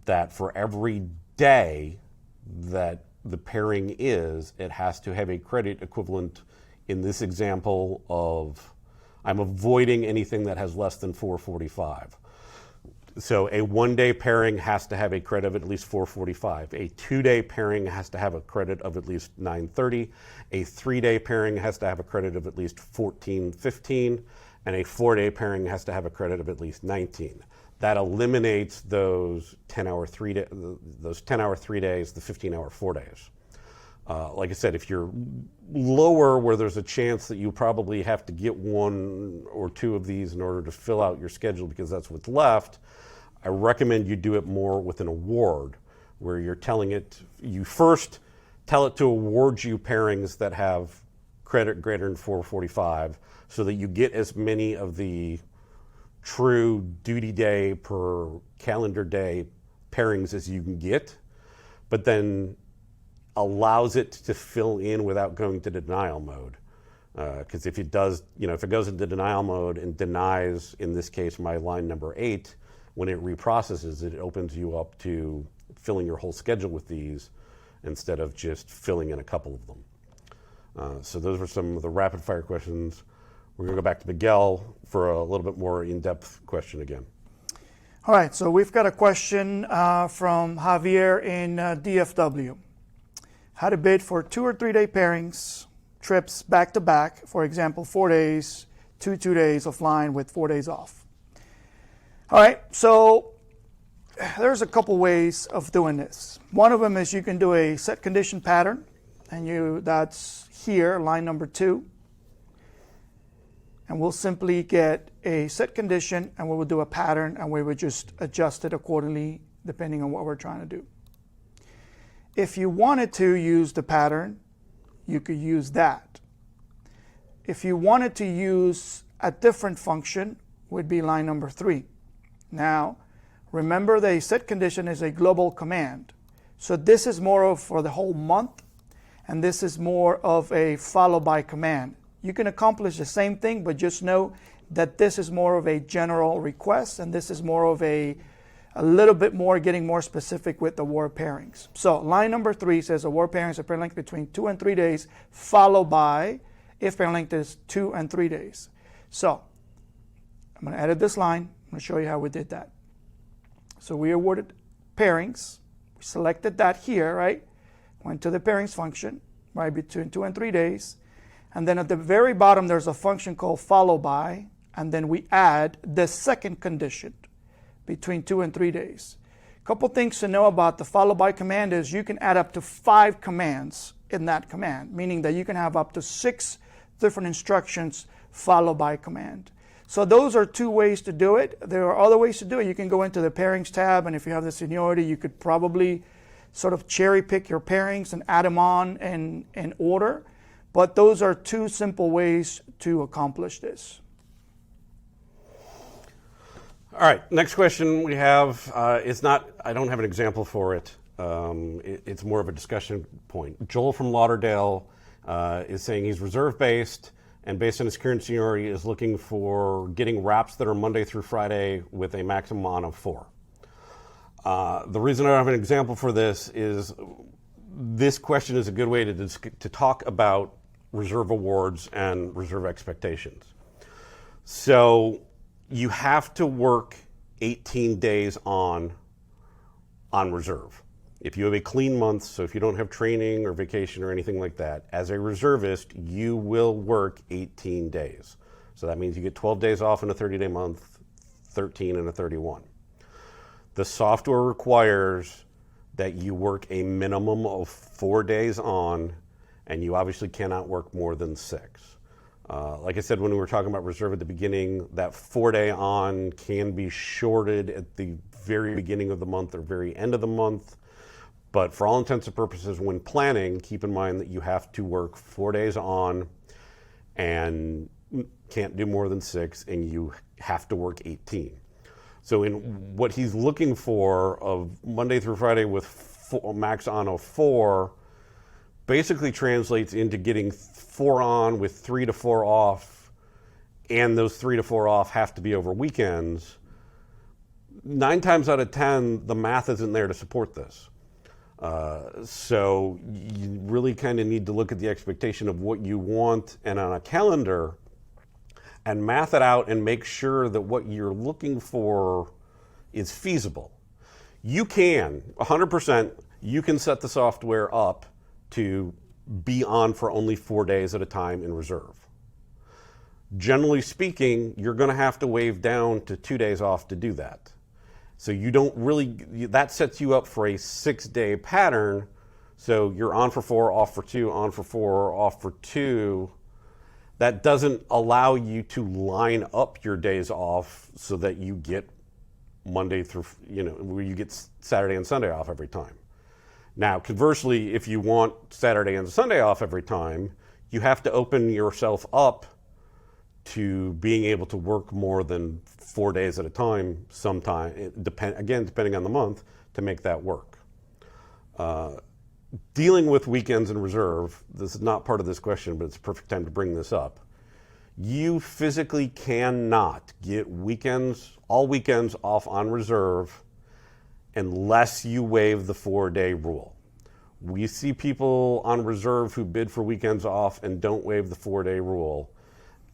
that for every day that the pairing is, it has to have a credit equivalent in this example of, I'm avoiding anything that has less than 445. So a 1 day pairing has to have a credit of at least 445. A 2 day pairing has to have a credit of at least 930. A 3 day pairing has to have a credit of at least 1415. And a 4 day pairing has to have a credit of at least 19. That eliminates those 10-hour 3 days, the 15-hour 4 days. Like I said, if you're lower where there's a chance that you probably have to get 1 or 2 of these in order to fill out your schedule because that's what's left, I recommend you do it more with an award where you're telling it, you first tell it to award you pairings that have credit greater than 445 so that you get as many of the true duty day per calendar day pairings as you can get, but then allows it to fill in without going to denial mode. Because if it does, if it goes into denial mode and denies, in this case, my line number 8, when it reprocesses, it opens you up to filling your whole schedule with these instead of just filling in a couple of them. So those were some of the rapid fire questions. We're going to go back to Miguel for a little bit more in-depth question again.
All right, so we've got a question from Javier in DFW. How to bid for 2 or 3 day pairings, trips back to back, for example, 4 days, 2 days offline with 4 days off. All right, so there's a couple ways of doing this. One of them is you can do a set condition pattern, and that's here, line number 2. And we'll simply get a set condition, and we will do a pattern, and we would just adjust it accordingly depending on what we're trying to do. If you wanted to use the pattern, you could use that. If you wanted to use a different function, would be line number 3. Now, remember the set condition is a global command. So this is more of for the whole month, and this is more of a follow by command. You can accomplish the same thing, but just know that this is more of a general request, and this is more of a little bit more getting more specific with the award pairings. So line number 3 says award pairings are pair length between 2 and 3 days, followed by if pair length is 2 and 3 days. So I'm going to edit this line. I'm going to show you how we did that. So we awarded pairings. We selected that here, right? Went to the pairings function, right, between 2 and 3 days. And then at the very bottom, there's a function called follow by, and then we add the second condition between 2 and 3 days. A couple things to know about the follow by command is you can add up to 5 commands in that command, meaning that you can have up to 6 different instructions follow by command. So those are 2 ways to do it. There are other ways to do it. You can go into the pairings tab, and if you have the seniority, you could probably sort of cherry pick your pairings and add them on in order. But those are 2 simple ways to accomplish this.
All right, next question we have is not, I don't have an example for it. It's more of a discussion point. Joel from Lauderdale is saying he's reserve-based, and based on his current seniority is looking for getting wraps that are Monday through Friday with a maximum on of 4. The reason I don't have an example for this is this question is a good way to talk about reserve awards and reserve expectations. So you have to work 18 days on reserve. If you have a clean month, so if you don't have training or vacation or anything like that, as a reservist, you will work 18 days. So that means you get 12 days off in a 30-day month, 13 in a 31. The software requires that you work a minimum of 4 days on, and you obviously cannot work more than 6. Like I said, when we were talking about reserve at the beginning, that 4-day on can be shorted at the very beginning of the month or very end of the month. But for all intents and purposes, when planning, keep in mind that you have to work 4 days on and can't do more than 6, and you have to work 18. So in what he's looking for of Monday through Friday with max on of 4, basically translates into getting 4 on with 3 to 4 off, and those 3 to 4 off have to be over weekends. 9 times out of 10, the math isn't there to support this. So you really kind of need to look at the expectation of what you want and on a calendar and math it out and make sure that what you're looking for is feasible. You can, 100%, you can set the software up to be on for only 4 days at a time in reserve. Generally speaking, you're going to have to waive down to 2 days off to do that. So you don't really, that sets you up for a 6-day pattern. So you're on for 4, off for 2, on for 4, off for 2. That doesn't allow you to line up your days off so that you get Monday through, where you get Saturday and Sunday off every time. Now, conversely, if you want Saturday and Sunday off every time, you have to open yourself up to being able to work more than 4 days at a time, sometime, depending on the month, to make that work. Dealing with weekends in reserve, this is not part of this question, but it's a perfect time to bring this up. You physically cannot get all weekends off on reserve unless you waive the 4-day rule. We see people on reserve who bid for weekends off and don't waive the 4-day rule,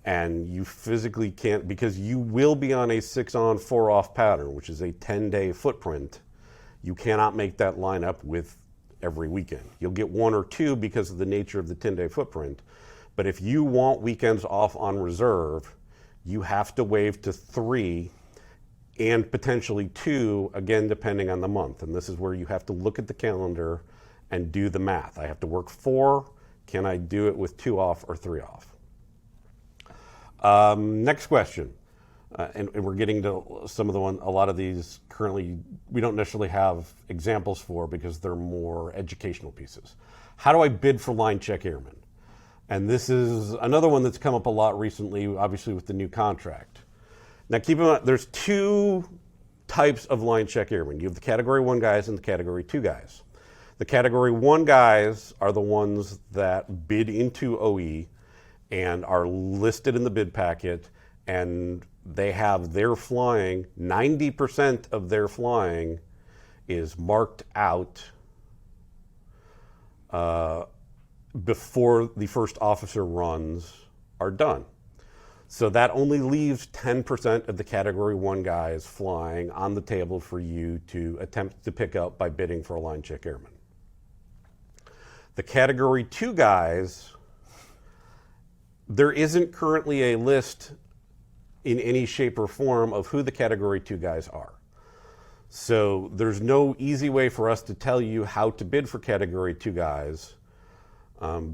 and you physically can't, because you will be on a 6-on, 4-off pattern, which is a 10-day footprint. You cannot make that line up with every weekend. You'll get 1 or 2 because of the nature of the 10-day footprint. But if you want weekends off on reserve, you have to waive to 3 and potentially 2, again, depending on the month. And this is where you have to look at the calendar and do the math. I have to work 4. Can I do it with 2 off or 3 off? Next question. And we're getting to a lot of these currently we don't necessarily have examples for because they're more educational pieces. How do I bid for line check airmen? And this is another one that's come up a lot recently, obviously with the new contract. Now keep in mind, there's 2 types of line check airmen. You have the Category 1 guys and the Category 2 guys. The Category 1 guys are the ones that bid into OE and are listed in the bid packet, and they have their flying, 90% of their flying is marked out before the first officer runs are done. So that only leaves 10% of the Category 1 guys flying on the table for you to attempt to pick up by bidding for a line check airman. The Category 2 guys, there isn't currently a list in any shape or form of who the Category 2 guys are. So there's no easy way for us to tell you how to bid for Category 2 guys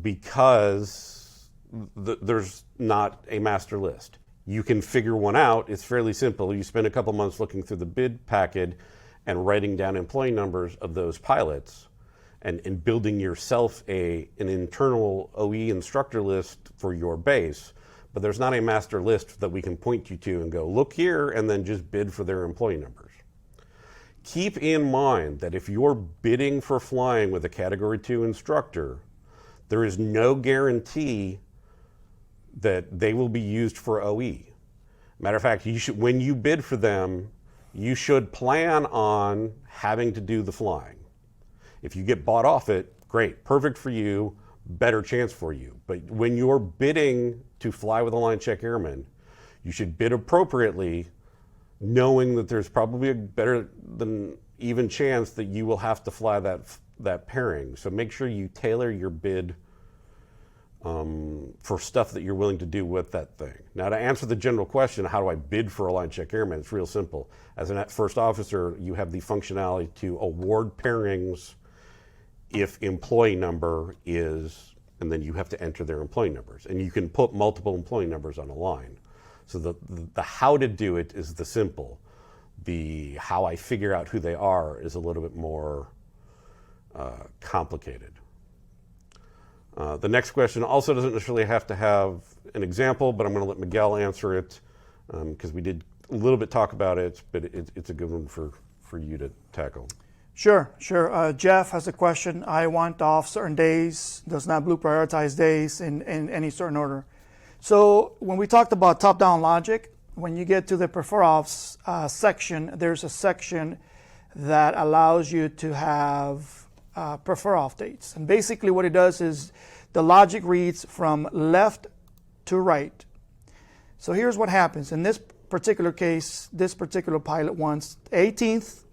because there's not a master list. You can figure one out. It's fairly simple. You spend a couple months looking through the bid packet and writing down employee numbers of those pilots and building yourself an internal OE instructor list for your base. But there's not a master list that we can point you to and go, look here, and then just bid for their employee numbers. Keep in mind that if you're bidding for flying with a Category 2 instructor, there is no guarantee that they will be used for OE. Matter of fact, when you bid for them, you should plan on having to do the flying. If you get bought off it, great, perfect for you, better chance for you. But when you're bidding to fly with a line check airman, you should bid appropriately, knowing that there's probably a better than even chance that you will have to fly that pairing. So make sure you tailor your bid for stuff that you're willing to do with that thing. Now, to answer the general question, how do I bid for a line check airman? It's real simple. As a first officer, you have the functionality to award pairings if employee number is, and then you have to enter their employee numbers. And you can put multiple employee numbers on a line. So the how to do it is the simple. The how I figure out who they are is a little bit more complicated. The next question also doesn't necessarily have to have an example, but I'm going to let Miguel answer it because we did a little bit talk about it, but it's a good one for you to tackle.
Sure. Jeff has a question. I want off certain days. Does NavBlue prioritize days in any certain order? So when we talked about top-down logic, when you get to the prefer offs section, there's a section that allows you to have prefer off dates. And basically what it does is the logic reads from left to right. So here's what happens. In this particular case, this particular pilot wants 18th,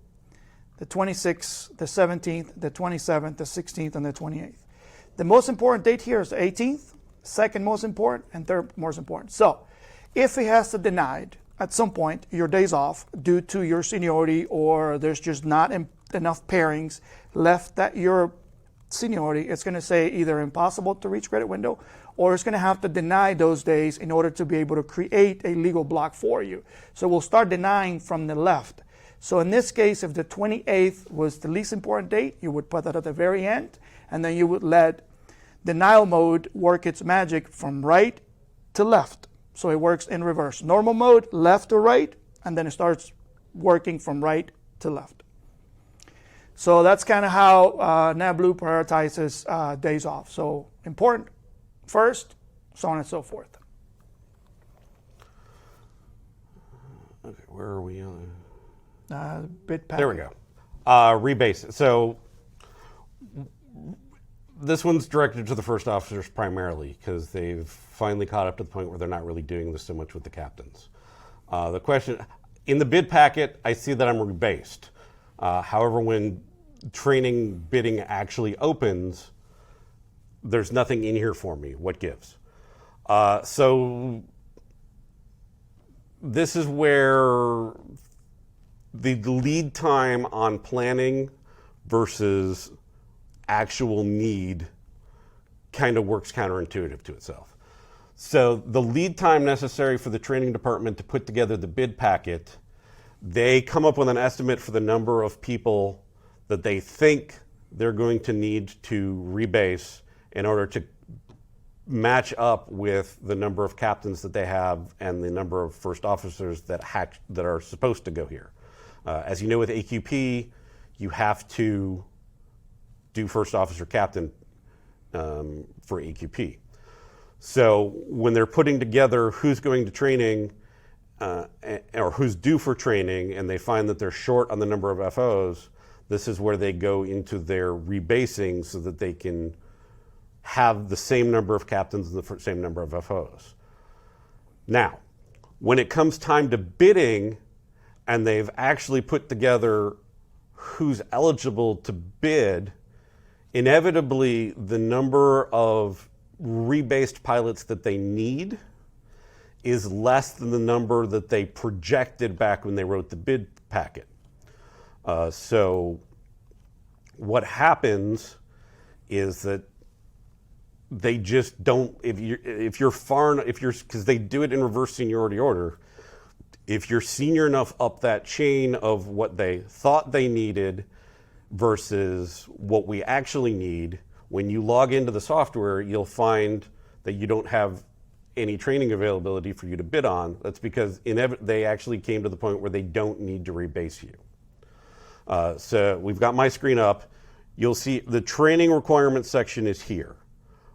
the 26th, the 17th, the 27th, the 16th, and the 28th. The most important date here is the 18th, second most important, and third most important. So if he has to deny at some point your days off due to your seniority or there's just not enough pairings left at your seniority, it's going to say either impossible to reach credit window or it's going to have to deny those days in order to be able to create a legal block for you. So we'll start denying from the left. So in this case, if the 28th was the least important date, you would put that at the very end, and then you would let denial mode work its magic from right to left. So it works in reverse. Normal mode, left to right, and then it starts working from right to left. So that's kind of how NavBlue prioritizes days off. So important first, so on and so forth.
Okay, where are we on?
Bid packet.
There we go. Rebase. So this one's directed to the first officers primarily because they've finally caught up to the point where they're not really doing this so much with the captains. The question, in the bid packet, I see that I'm rebased. However, when training bidding actually opens, there's nothing in here for me. What gives? So this is where the lead time on planning versus actual need kind of works counterintuitive to itself. So the lead time necessary for the training department to put together the bid packet, they come up with an estimate for the number of people that they think they're going to need to rebase in order to match up with the number of captains that they have and the number of first officers that are supposed to go here. As you know, with AQP, you have to do first officer captain for AQP. So when they're putting together who's going to training or who's due for training and they find that they're short on the number of FOs, this is where they go into their rebasing so that they can have the same number of captains and the same number of FOs. Now, when it comes time to bidding and they've actually put together who's eligible to bid, inevitably the number of rebased pilots that they need is less than the number that they projected back when they wrote the bid packet. So what happens is that they just don't, because they do it in reverse seniority order, if you're senior enough up that chain of what they thought they needed versus what we actually need, when you log into the software, you'll find that you don't have any training availability for you to bid on. That's because they actually came to the point where they don't need to rebase you. So we've got my screen up. You'll see the training requirements section is here.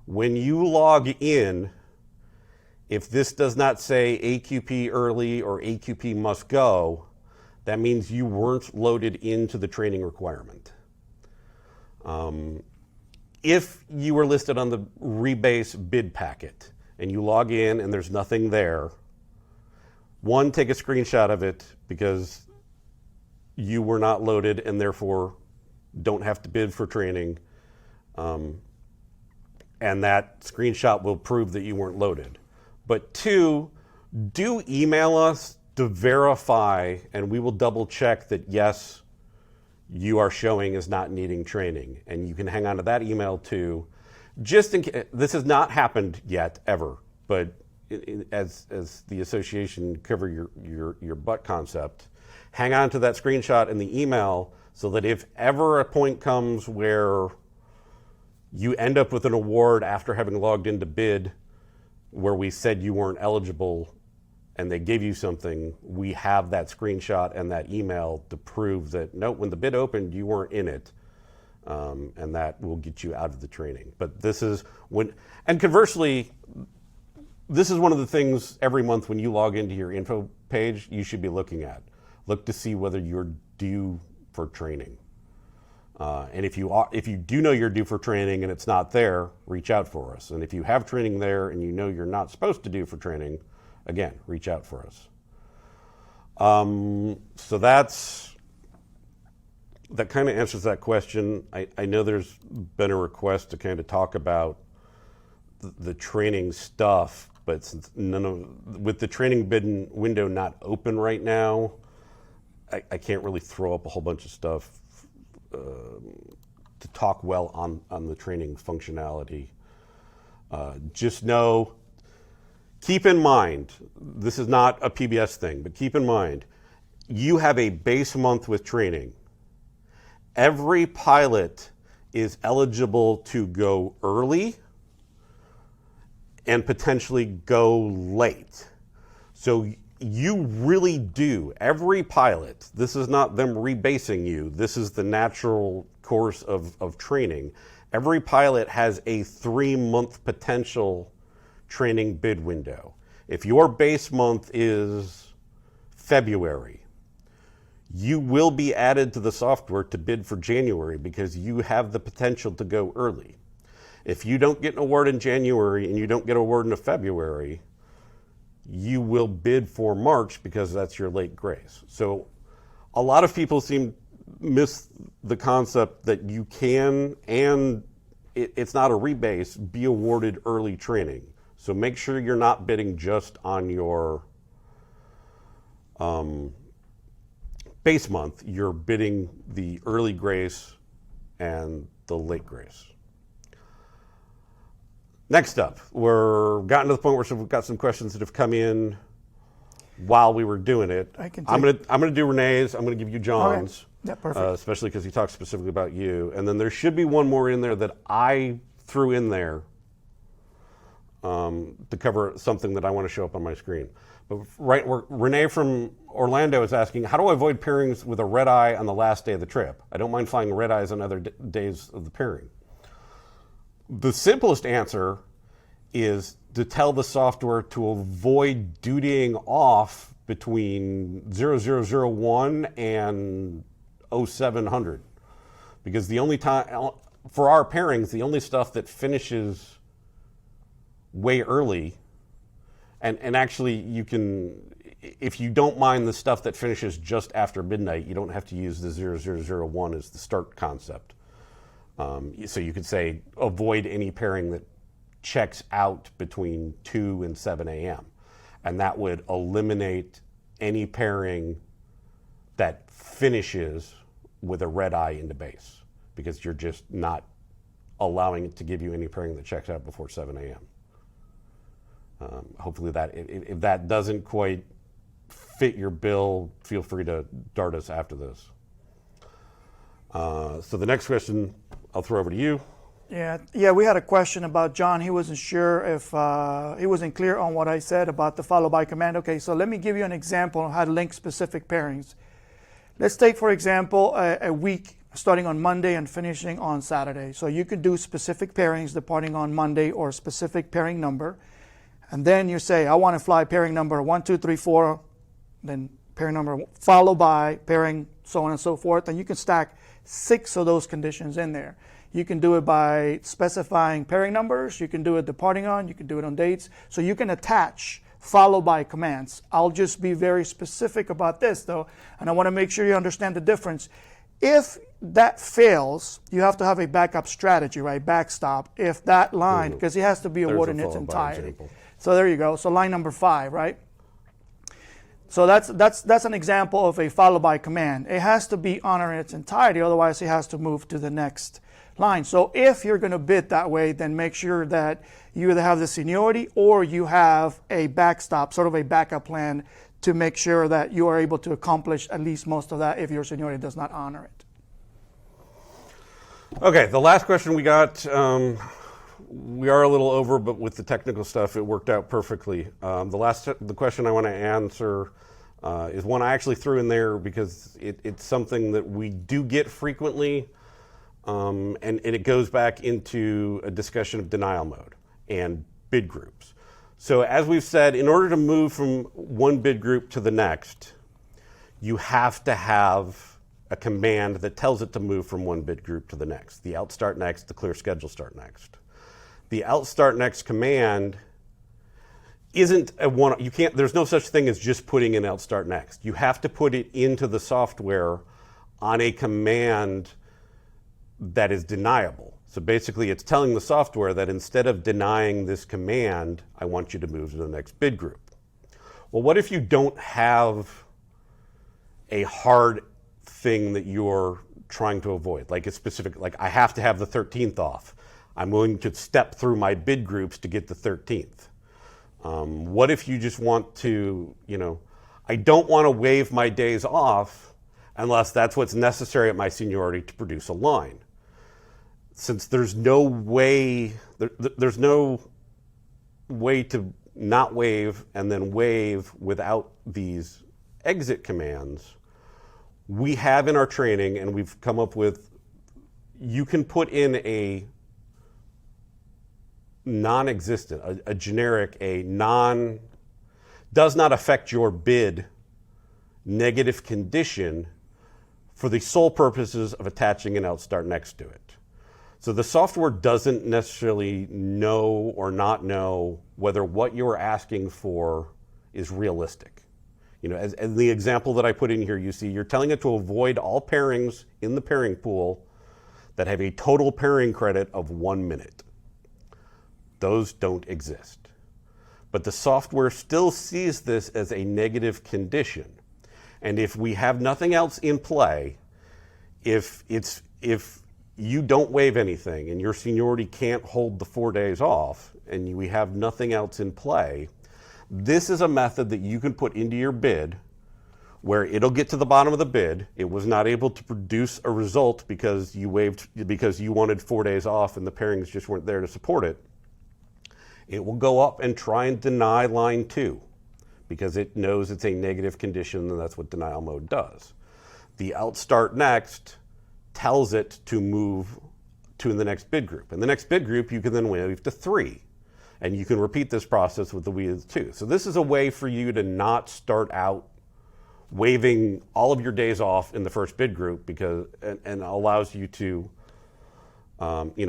When you log in, if this does not say AQP early or AQP must go, that means you weren't loaded into the training requirement. If you were listed on the rebase bid packet and you log in and there's nothing there, one, take a screenshot of it because you were not loaded and therefore don't have to bid for training. And that screenshot will prove that you weren't loaded. But two, do email us to verify, and we will double check that yes, you are showing as not needing training. And you can hang on to that email too. Just in case, this has not happened yet, ever, but as the association cover your butt concept, hang on to that screenshot in the email so that if ever a point comes where you end up with an award after having logged into bid where we said you weren't eligible and they gave you something, we have that screenshot and that email to prove that, no, when the bid opened, you weren't in it. And that will get you out of the training. But this is when, and conversely, this is one of the things every month when you log into your info page, you should be looking at. Look to see whether you're due for training. And if you do know you're due for training and it's not there, reach out for us. And if you have training there and you know you're not supposed to do for training, again, reach out for us. So that kind of answers that question. I know there's been a request to kind of talk about the training stuff, but since with the training bid window not open right now, I can't really throw up a whole bunch of stuff to talk well on the training functionality. Just know, keep in mind, this is not a PBS thing, but keep in mind, you have a base month with training. Every pilot is eligible to go early and potentially go late. So you really do, every pilot, this is not them rebasing you, this is the natural course of training. Every pilot has a 3-month potential training bid window. If your base month is February, you will be added to the software to bid for January because you have the potential to go early. If you don't get an award in January and you don't get an award in February, you will bid for March because that's your late grace. So a lot of people miss the concept that you can, and it's not a rebase, be awarded early training. So make sure you're not bidding just on your base month. You're bidding the early grace and the late grace. Next up, we're gotten to the point where we've got some questions that have come in while we were doing it. I'm gonna do Renee's. I'm gonna give you John's.
Okay. Yeah, perfect.
Especially because he talks specifically about you. And then there should be one more in there that I threw in there to cover something that I want to show up on my screen. But right, Renee from Orlando is asking, how do I avoid pairings with a red eye on the last day of the trip? I don't mind flying red eyes on other days of the pairing. The simplest answer is to tell the software to avoid dutying off between 0001 and 0700. Because the only time, for our pairings, the only stuff that finishes way early, and actually you can, if you don't mind the stuff that finishes just after midnight, you don't have to use the 0001 as the start concept. So you could say avoid any pairing that checks out between 2 and 7 a.m. And that would eliminate any pairing that finishes with a red eye into base, because you're just not allowing it to give you any pairing that checks out before 7 a.m. Hopefully that, if that doesn't quite fit your bill, feel free to dart us after this. So the next question I'll throw over to you.
Yeah, we had a question about John. He wasn't sure if he wasn't clear on what I said about the follow by command. Okay, so let me give you an example on how to link specific pairings. Let's take, for example, a week starting on Monday and finishing on Saturday. So you could do specific pairings departing on Monday or a specific pairing number. And then you say, I want to fly pairing number 1, 2, 3, 4, then pairing number followed by pairing so on and so forth. And you can stack 6 of those conditions in there. You can do it by specifying pairing numbers. You can do it departing on. You can do it on dates. So you can attach follow by commands. I'll just be very specific about this, though, and I want to make sure you understand the difference. If that fails, you have to have a backup strategy, right? Backstop. If that line, because it has to be awarded in its entirety. So there you go. So line number 5, right? So that's an example of a follow by command. It has to be honored in its entirety, otherwise it has to move to the next line. So if you're going to bid that way, then make sure that you either have the seniority or you have a backstop, sort of a backup plan to make sure that you are able to accomplish at least most of that if your seniority does not honor it.
Okay, the last question we got, we are a little over, but with the technical stuff, it worked out perfectly. The question I want to answer is one I actually threw in there because it's something that we do get frequently, and it goes back into a discussion of denial mode and bid groups. So as we've said, in order to move from one bid group to the next, you have to have a command that tells it to move from one bid group to the next. The out start next, the clear schedule start next. The out start next command isn't a one, you can't, there's no such thing as just putting in out start next. You have to put it into the software on a command that is deniable. So basically it's telling the software that instead of denying this command, I want you to move to the next bid group. Well, what if you don't have a hard thing that you're trying to avoid? Like a specific, like I have to have the 13th off. I'm willing to step through my bid groups to get the 13th. What if you just want to, I don't want to waive my days off unless that's what's necessary at my seniority to produce a line. Since there's no way, there's no way to not wave, and then wave without these exit commands, we have in our training, and we've come up with, you can put in a non-existent, a generic, does not affect your bid negative condition for the sole purposes of attaching an outstart next to it. So the software doesn't necessarily know or not know whether what you're asking for is realistic. You know, as the example that I put in here, you see you're telling it to avoid all pairings in the pairing pool that have a total pairing credit of 1 minute. Those don't exist. But the software still sees this as a negative condition. And if we have nothing else in play, if you don't waive anything and your seniority can't hold the 4 days off and we have nothing else in play, this is a method that you can put into your bid where it'll get to the bottom of the bid. It was not able to produce a result because you waived, because you wanted 4 days off and the pairings just weren't there to support it. It will go up and try and deny line 2 because it knows it's a negative condition, and that's what denial mode does. The outstart next tells it to move to the next bid group. In the next bid group, you can then waive to 3. And you can repeat this process with the waive 2. So this is a way for you to not start out waiving all of your days off in the first bid group, because and allows you to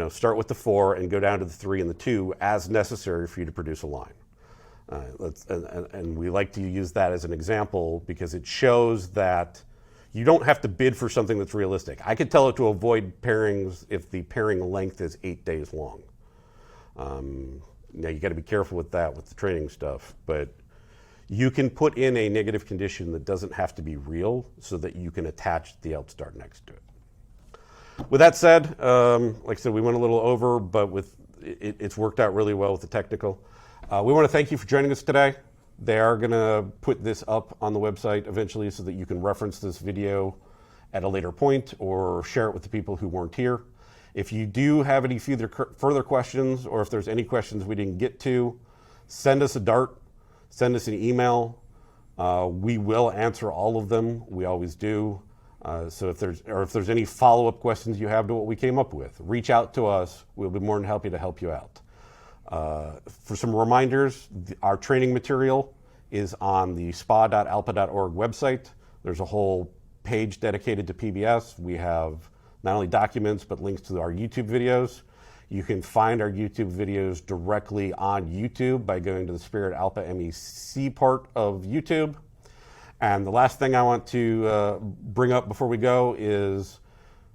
start with the 4 and go down to the 3 and the 2 as necessary for you to produce a line. And we like to use that as an example because it shows that you don't have to bid for something that's realistic. I could tell it to avoid pairings if the pairing length is 8 days long. Now you got to be careful with that with the training stuff, but you can put in a negative condition that doesn't have to be real so that you can attach the outstart next to it. With that said, like I said, we went a little over, but it's worked out really well with the technical. We want to thank you for joining us today. They are going to put this up on the website eventually so that you can reference this video at a later point or share it with the people who weren't here. If you do have any further questions, or if there's any questions we didn't get to, send us a dart, send us an email. We will answer all of them. We always do. So if there's any follow-up questions you have to what we came up with, reach out to us. We'll be more than happy to help you out. For some reminders, our training material is on the spa.alpa.org website. There's a whole page dedicated to PBS. We have not only documents, but links to our YouTube videos. You can find our YouTube videos directly on YouTube by going to the Spirit Alpha MEC part of YouTube. And the last thing I want to bring up before we go is,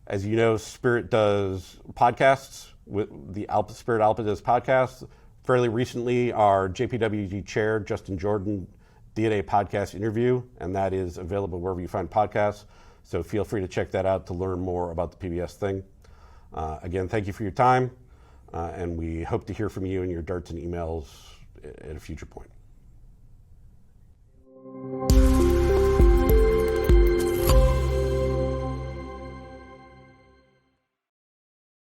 as you know, Spirit does podcasts. With the Spirit Alpha does podcasts. Fairly recently, our JPWG chair, Justin Jordan, did a podcast interview, and that is available wherever you find podcasts. So feel free to check that out to learn more about the PBS thing. Again, thank you for your time, and we hope to hear from you in your darts and emails at a future point.